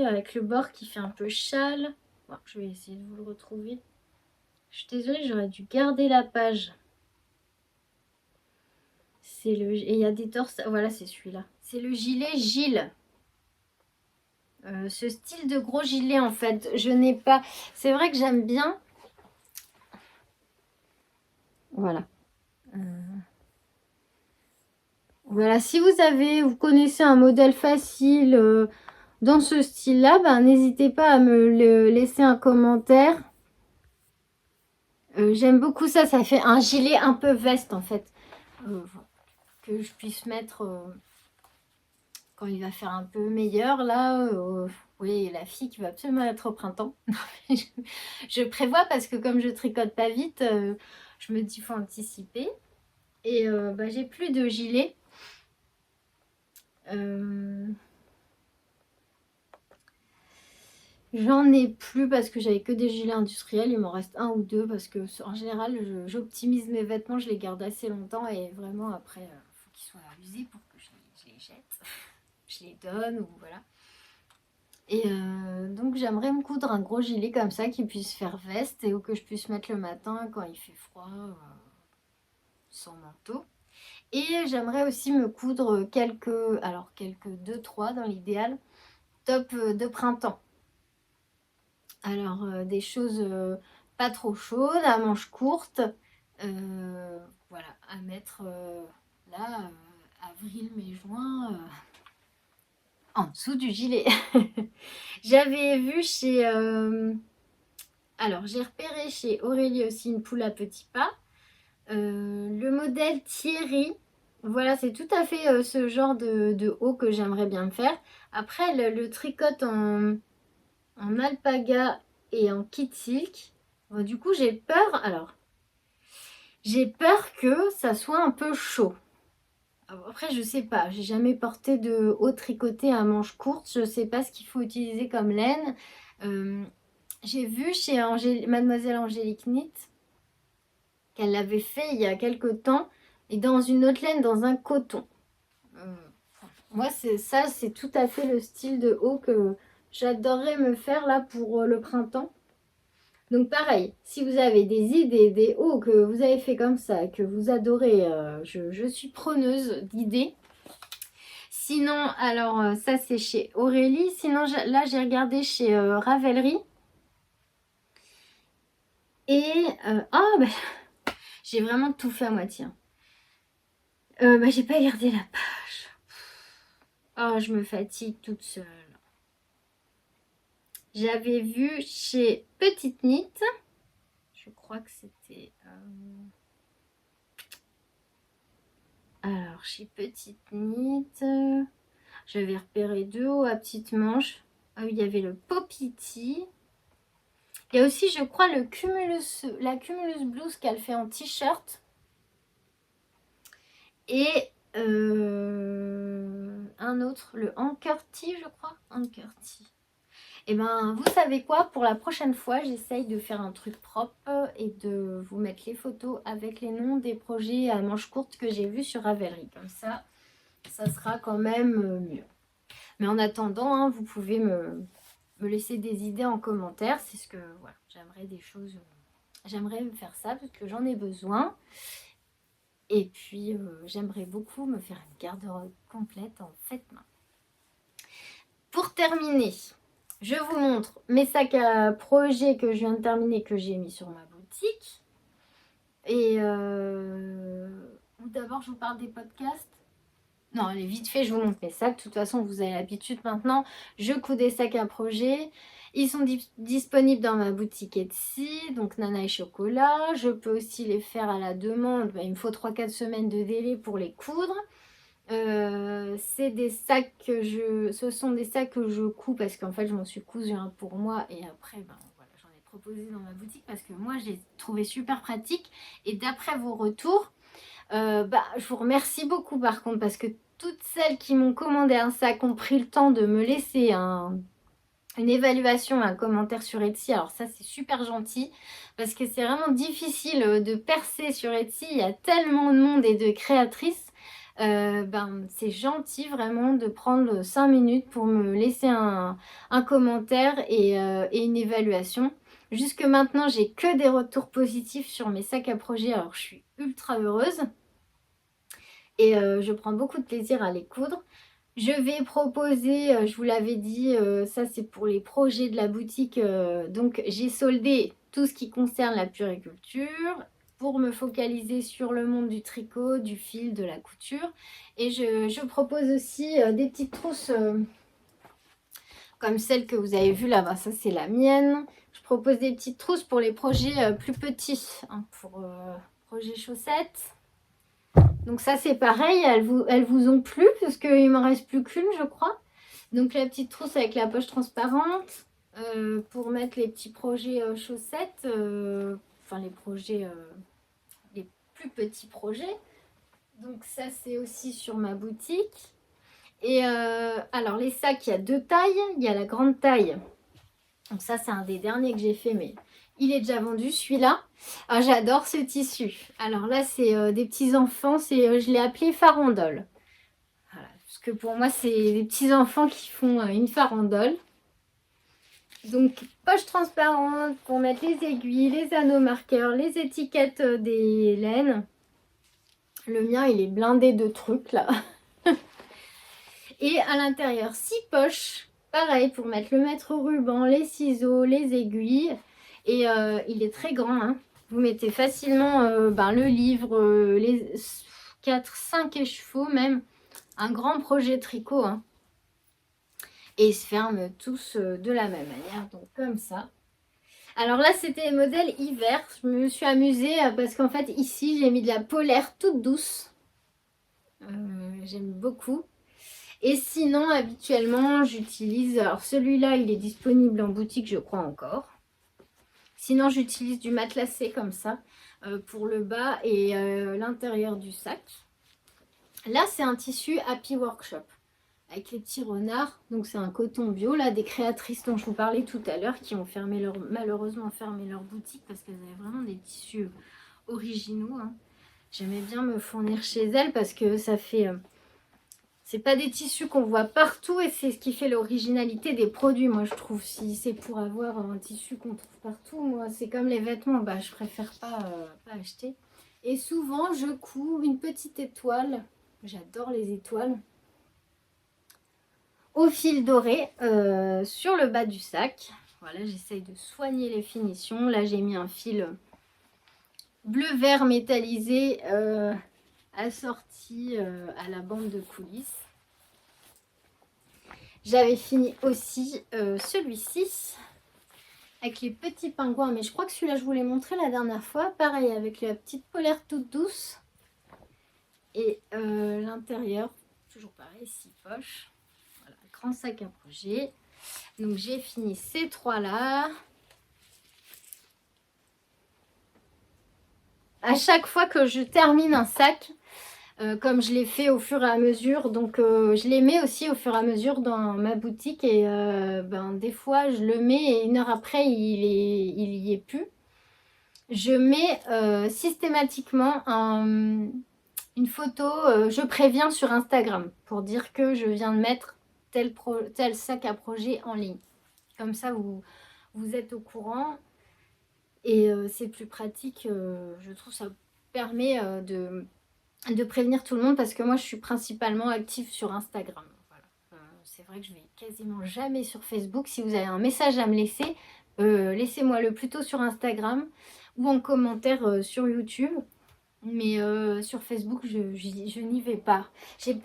avec le bord qui fait un peu châle. Bon, je vais essayer de vous le retrouver. Je suis désolée, j'aurais dû garder la page. Et il y a des torses. Voilà, c'est celui-là. C'est le gilet Gilles. Ce style de gros gilet, en fait, je n'ai pas. C'est vrai que j'aime bien. Voilà. Voilà, si vous connaissez un modèle facile dans ce style-là, ben, n'hésitez pas à me le laisser un commentaire. J'aime beaucoup ça. Ça fait un gilet un peu veste, en fait. Que je puisse mettre quand il va faire un peu meilleur, là. Oui, la fille qui va absolument être au printemps. Je prévois parce que comme je tricote pas vite, je me dis faut anticiper. Et bah, j'ai plus de gilet. J'en ai plus parce que j'avais que des gilets industriels. Il m'en reste un ou deux parce que en général, j'optimise mes vêtements, je les garde assez longtemps et vraiment après, il faut qu'ils soient usés pour que je les jette. Je les donne ou voilà. Et donc j'aimerais me coudre un gros gilet comme ça qui puisse faire veste et que je puisse mettre le matin quand il fait froid sans manteau. Et j'aimerais aussi me coudre quelques 2-3 dans l'idéal, top de printemps. Alors des choses pas trop chaudes, à manches courtes, voilà, à mettre là, avril, mai, juin, en dessous du gilet. J'avais vu chez... alors, j'ai repéré chez Aurélie aussi une poule à petits pas. Le modèle Thierry. Voilà, c'est tout à fait ce genre de haut que j'aimerais bien me faire. Après, le tricote en alpaga et en kit silk. Bon, du coup, j'ai peur. Alors, j'ai peur que ça soit un peu chaud. Après, je sais pas. J'ai jamais porté de haut tricoté à manches courtes. Je sais pas ce qu'il faut utiliser comme laine. J'ai vu chez Mademoiselle Angélique Knit qu'elle l'avait fait il y a quelque temps et dans une autre laine, dans un coton. Moi, c'est tout à fait le style de haut que j'adorerais me faire là pour le printemps. Donc pareil, si vous avez des idées, des hauts que vous avez fait comme ça, que vous adorez, je suis preneuse d'idées. Sinon, alors ça c'est chez Aurélie. Sinon, là j'ai regardé chez Ravelry. Et, bah, j'ai vraiment tout fait à moitié. Bah, j'ai pas gardé la page. Oh, je me fatigue toute seule. J'avais vu chez Petite Knit. Je crois que c'était... Alors, chez Petite Knit, j'avais repéré 2 hauts à petites manches. Ah oui, il y avait le Popiti. Il y a aussi, je crois, la Cumulus Blouse qu'elle fait en t-shirt. Et un autre, le Anchor Tee, je crois. Anchor Tee. Et ben, vous savez quoi? Pour la prochaine fois, j'essaye de faire un truc propre et de vous mettre les photos avec les noms des projets à manches courtes que j'ai vus sur Ravelry. Comme ça sera quand même mieux. Mais en attendant, hein, vous pouvez me laisser des idées en commentaire. C'est ce que, voilà, j'aimerais des choses... J'aimerais faire ça parce que j'en ai besoin. Et puis, j'aimerais beaucoup me faire une garde-robe complète en fête main. Pour terminer, Je vous montre mes sacs à projet que je viens de terminer, que j'ai mis sur ma boutique. Et ou d'abord, je vous parle des podcasts. Non, allez, vite fait, je vous montre mes sacs. De toute façon, vous avez l'habitude maintenant. Je couds des sacs à projet. Ils sont disponibles dans ma boutique Etsy, donc Nana et Chocolat. Je peux aussi les faire à la demande. Il me faut 3-4 semaines de délai pour les coudre. C'est des sacs ce sont des sacs que je couds parce qu'en fait, je m'en suis cousu un pour moi. Et après, voilà, j'en ai proposé dans ma boutique parce que moi, je les trouvé super pratiques. Et d'après vos retours, je vous remercie beaucoup par contre parce que toutes celles qui m'ont commandé un sac ont pris le temps de me laisser une évaluation, un commentaire sur Etsy. Alors ça, c'est super gentil parce que c'est vraiment difficile de percer sur Etsy. Il y a tellement de monde et de créatrices. C'est gentil vraiment de prendre 5 minutes pour me laisser un commentaire et une évaluation. Jusque maintenant, j'ai que des retours positifs sur mes sacs à projet. Alors, je suis ultra heureuse. Et je prends beaucoup de plaisir à les coudre. Je vais proposer, je vous l'avais dit, ça c'est pour les projets de la boutique. Donc j'ai soldé tout ce qui concerne la puériculture pour me focaliser sur le monde du tricot, du fil, de la couture. Et je propose aussi des petites trousses comme celle que vous avez vue là-bas. Ça c'est la mienne. Je propose des petites trousses pour les projets plus petits, hein, pour projets chaussettes. Donc ça c'est pareil, elles vous ont plu parce qu'il m'en reste plus qu'une je crois. Donc la petite trousse avec la poche transparente pour mettre les petits projets chaussettes, enfin les projets, les plus petits projets. Donc ça c'est aussi sur ma boutique. Et alors les sacs, il y a 2 tailles, il y a la grande taille. Donc ça c'est un des derniers que j'ai fait mais il est déjà vendu celui-là. Ah, j'adore ce tissu. Alors là c'est des petits enfants, je l'ai appelé farandole. Voilà, parce que pour moi c'est des petits enfants qui font une farandole. Donc poche transparente pour mettre les aiguilles, les anneaux marqueurs, les étiquettes des laines. Le mien il est blindé de trucs là. Et à l'intérieur 6 poches. Pareil pour mettre le mètre ruban, les ciseaux, les aiguilles. Et il est très grand. Hein. Vous mettez facilement le livre, les 4-5 écheveaux même. Un grand projet tricot. Hein. Et ils se ferment tous de la même manière. Donc comme ça. Alors là c'était modèle hiver. Je me suis amusée parce qu'en fait ici j'ai mis de la polaire toute douce. J'aime beaucoup. Et sinon, habituellement, j'utilise... Alors, celui-là, il est disponible en boutique, je crois encore. Sinon, j'utilise du matelassé comme ça pour le bas et l'intérieur du sac. Là, c'est un tissu Happy Workshop avec les petits renards. Donc, c'est un coton bio, là, des créatrices dont je vous parlais tout à l'heure qui ont malheureusement fermé leur boutique parce qu'elles avaient vraiment des tissus originaux. Hein. J'aimais bien me fournir chez elles parce que ça fait... C'est pas des tissus qu'on voit partout et c'est ce qui fait l'originalité des produits, moi je trouve. Si c'est pour avoir un tissu qu'on trouve partout, moi c'est comme les vêtements, je préfère pas acheter. Et souvent je couds une petite étoile, j'adore les étoiles, au fil doré sur le bas du sac. Voilà, j'essaye de soigner les finitions. Là j'ai mis un fil bleu-vert métallisé assorti à la bande de coulisses. J'avais fini aussi celui-ci avec les petits pingouins, mais je crois que celui-là je vous l'ai montré la dernière fois. Pareil avec la petite polaire toute douce et l'intérieur toujours pareil, 6 poches. Voilà, grand sac à projet. Donc j'ai fini ces 3 là. À chaque fois que je termine un sac, comme je l'ai fait au fur et à mesure, donc je les mets aussi au fur et à mesure dans ma boutique et des fois je le mets et 1 heure après il y est plus. Je mets systématiquement une photo, je préviens sur Instagram pour dire que je viens de mettre tel sac à projet en ligne. Comme ça vous êtes au courant et c'est plus pratique, je trouve ça permet de prévenir tout le monde parce que moi je suis principalement active sur Instagram. Voilà. c'est vrai que je vais quasiment jamais sur Facebook. Si vous avez un message à me laisser, laissez-moi le plutôt sur Instagram ou en commentaire sur YouTube. Mais sur Facebook, je n'y vais pas.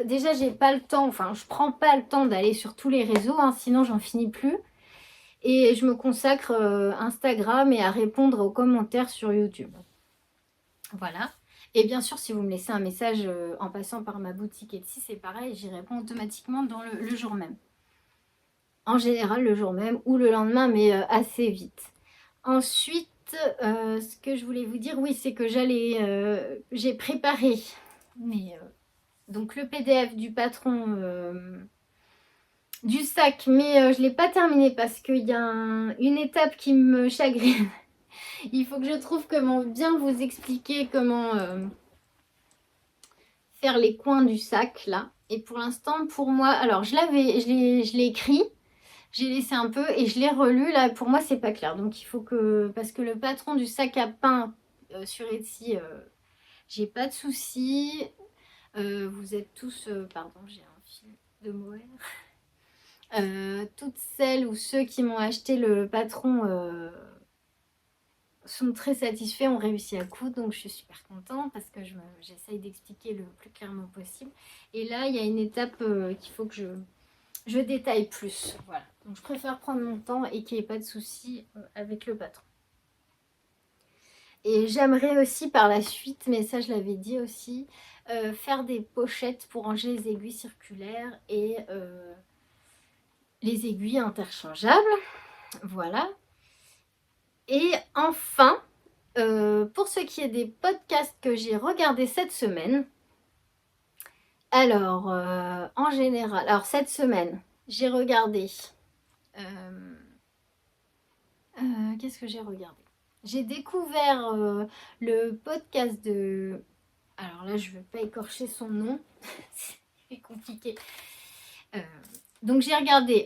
Déjà, j'ai pas le temps, enfin, je prends pas le temps d'aller sur tous les réseaux, hein, sinon j'en finis plus. Et je me consacre Instagram et à répondre aux commentaires sur YouTube. Voilà. Et bien sûr, si vous me laissez un message en passant par ma boutique Etsy, c'est pareil, j'y réponds automatiquement dans le jour même. En général, le jour même ou le lendemain, mais assez vite. Ensuite, ce que je voulais vous dire, oui, c'est que j'ai préparé donc le PDF du patron du sac, mais je ne l'ai pas terminé parce qu'il y a une étape qui me chagrine. Il faut que je trouve comment bien vous expliquer comment faire les coins du sac là. Et pour l'instant, pour moi, alors je l'ai écrit. J'ai laissé un peu et je l'ai relu. Là, pour moi, c'est pas clair. Donc, il faut que... Parce que le patron du sac à pain sur Etsy, j'ai pas de soucis. Vous êtes tous... pardon, j'ai un fil de moelle. Toutes celles ou ceux qui m'ont acheté le patron sont très satisfaits, ont réussi à coudre. Donc, je suis super contente parce que j'essaye d'expliquer le plus clairement possible. Et là, il y a une étape qu'il faut que je détaille plus. Voilà. Donc je préfère prendre mon temps et qu'il n'y ait pas de soucis avec le patron. Et j'aimerais aussi par la suite, mais ça je l'avais dit aussi, faire des pochettes pour ranger les aiguilles circulaires et les aiguilles interchangeables. Voilà. Et enfin, pour ce qui est des podcasts que j'ai regardés cette semaine, alors en général, alors cette semaine, j'ai regardé... qu'est-ce que j'ai regardé? J'ai découvert le podcast de... Alors là, je ne veux pas écorcher son nom. C'est compliqué. Donc j'ai regardé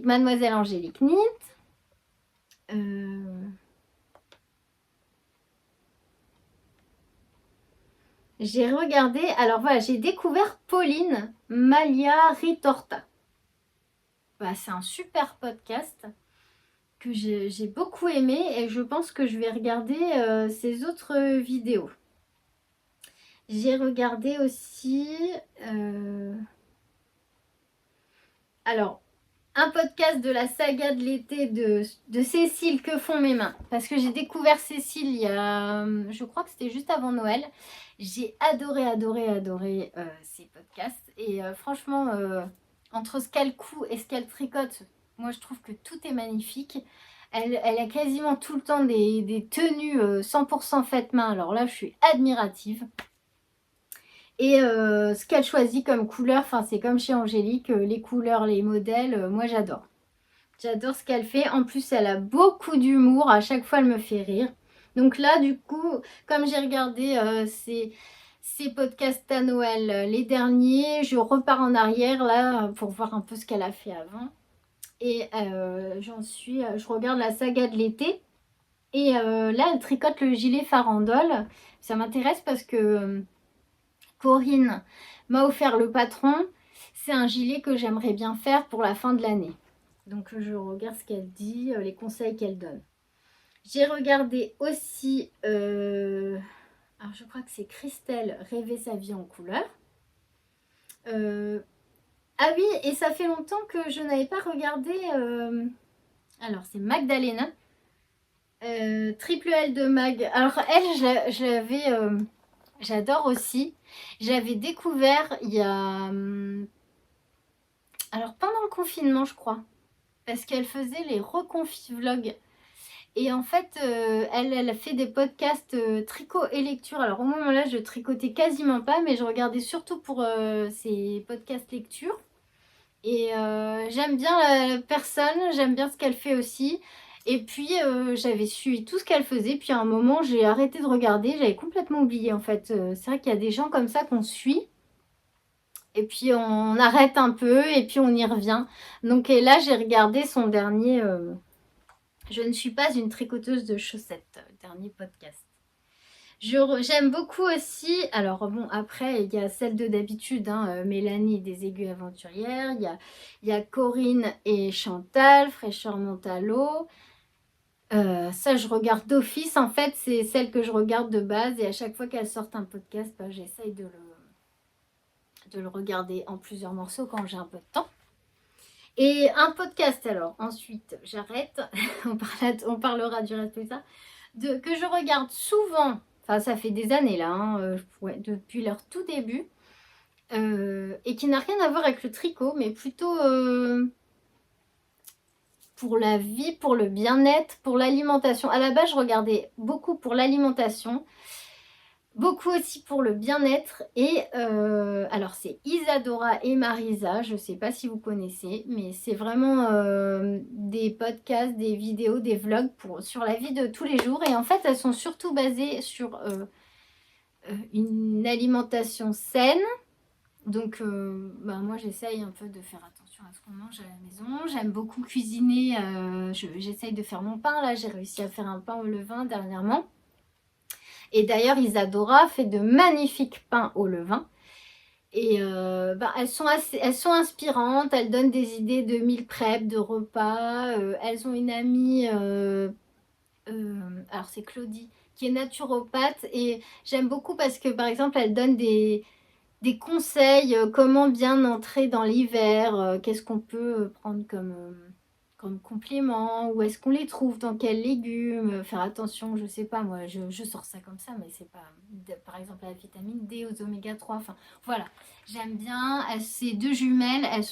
Mademoiselle Angélique Nit. J'ai regardé... Alors voilà, j'ai découvert Pauline Malia Ritorta. Bah, c'est un super podcast que j'ai beaucoup aimé et je pense que je vais regarder ses autres vidéos. J'ai regardé aussi alors un podcast de la saga de l'été de Cécile, Que font mes mains, parce que j'ai découvert Cécile il y a, je crois que c'était juste avant Noël. J'ai adoré ces podcasts et franchement entre ce qu'elle coud et ce qu'elle tricote, moi je trouve que tout est magnifique. Elle a quasiment tout le temps des tenues 100% faites main. Alors là, je suis admirative. Et ce qu'elle choisit comme couleur, enfin c'est comme chez Angélique, les couleurs, les modèles, moi j'adore. J'adore ce qu'elle fait. En plus, elle a beaucoup d'humour. À chaque fois, elle me fait rire. Donc là, du coup, comme j'ai regardé ces podcasts à Noël, les derniers, je repars en arrière là pour voir un peu ce qu'elle a fait avant. Et je regarde la saga de l'été. Et là, elle tricote le gilet farandole. Ça m'intéresse parce que Corinne m'a offert le patron. C'est un gilet que j'aimerais bien faire pour la fin de l'année. Donc, je regarde ce qu'elle dit, les conseils qu'elle donne. J'ai regardé aussi, alors je crois que c'est Christelle, Rêver sa vie en couleur. Ah oui, et ça fait longtemps que je n'avais pas regardé... alors, c'est Magdalena. Triple L de Mag. Alors, elle, j'adore aussi. J'avais découvert il y a... alors, pendant le confinement, je crois. Parce qu'elle faisait les reconfis vlogs. Et en fait, elle a fait des podcasts tricot et lecture. Alors, au moment là, je tricotais quasiment pas, mais je regardais surtout pour ces podcasts lecture. Et j'aime bien la personne, j'aime bien ce qu'elle fait aussi. Et puis, j'avais suivi tout ce qu'elle faisait. Puis, à un moment, j'ai arrêté de regarder. J'avais complètement oublié, en fait. C'est vrai qu'il y a des gens comme ça qu'on suit. Et puis, on arrête un peu et puis on y revient. Donc, et là, j'ai regardé son dernier... Je ne suis pas une tricoteuse de chaussettes, dernier podcast. J'aime beaucoup aussi, alors bon, après, il y a celle de d'habitude, hein, Mélanie des Aiguilles Aventurières, il y a Corinne et Chantal, Fraîcheur Mentalo. Ça, je regarde d'office, en fait, c'est celle que je regarde de base, et à chaque fois qu'elles sortent un podcast, bah, j'essaye de le regarder en plusieurs morceaux quand j'ai un peu de temps. Et un podcast, alors, ensuite, j'arrête, on parlera du reste de ça, que je regarde souvent, enfin ça fait des années là, hein, ouais, depuis leur tout début, et qui n'a rien à voir avec le tricot, mais plutôt pour la vie, pour le bien-être, pour l'alimentation. À la base, je regardais beaucoup pour l'alimentation, beaucoup aussi pour le bien-être. Et alors, c'est Isadora et Marisa, je ne sais pas si vous connaissez, mais c'est vraiment des podcasts, des vidéos, des vlogs sur la vie de tous les jours. Et en fait, elles sont surtout basées sur une alimentation saine. Donc, bah, moi, j'essaye un peu de faire attention à ce qu'on mange à la maison. J'aime beaucoup cuisiner. J'essaye de faire mon pain. Là, j'ai réussi à faire un pain au levain dernièrement. Et d'ailleurs, Isadora fait de magnifiques pains au levain. Et bah, elles sont inspirantes. Elles donnent des idées de meal prep, de repas. Elles ont une amie, alors c'est Claudie, qui est naturopathe. Et j'aime beaucoup parce que, par exemple, elle donne des conseils, comment bien entrer dans l'hiver, qu'est-ce qu'on peut prendre comme complément, où est-ce qu'on les trouve, dans quels légumes, faire attention, je sais pas, moi je sors ça comme ça, mais c'est pas, par exemple la vitamine D, aux oméga 3, enfin voilà, j'aime bien, ces deux jumelles, elles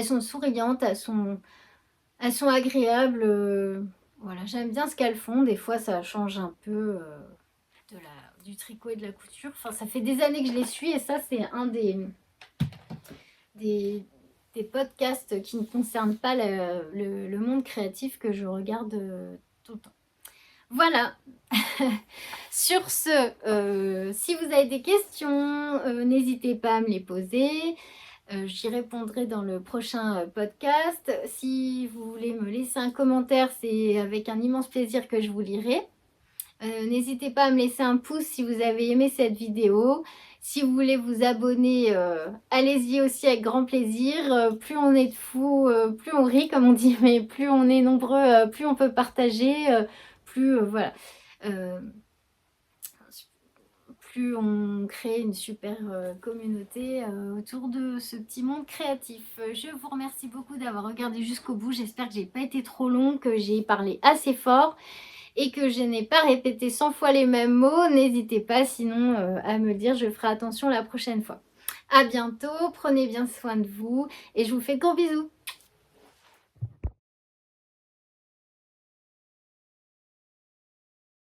sont souriantes, elles sont agréables, voilà, j'aime bien ce qu'elles font, des fois ça change un peu du tricot et de la couture. Enfin, ça fait des années que je les suis et ça, c'est un des, des podcasts qui ne concernent pas le monde créatif que je regarde tout le temps. Voilà. Sur ce, si vous avez des questions, n'hésitez pas à me les poser. J'y répondrai dans le prochain podcast. Si vous voulez me laisser un commentaire, c'est avec un immense plaisir que je vous lirai. N'hésitez pas à me laisser un pouce si vous avez aimé cette vidéo. Si vous voulez vous abonner, allez-y aussi avec grand plaisir. Plus on est de fous, plus on rit comme on dit, mais plus on est nombreux, plus on peut partager, plus voilà. Plus on crée une super communauté autour de ce petit monde créatif. Je vous remercie beaucoup d'avoir regardé jusqu'au bout. J'espère que j'ai pas été trop long, que j'ai parlé assez fort et que je n'ai pas répété 100 fois les mêmes mots. N'hésitez pas sinon à me le dire, je ferai attention la prochaine fois. À bientôt, prenez bien soin de vous et je vous fais de gros bisous.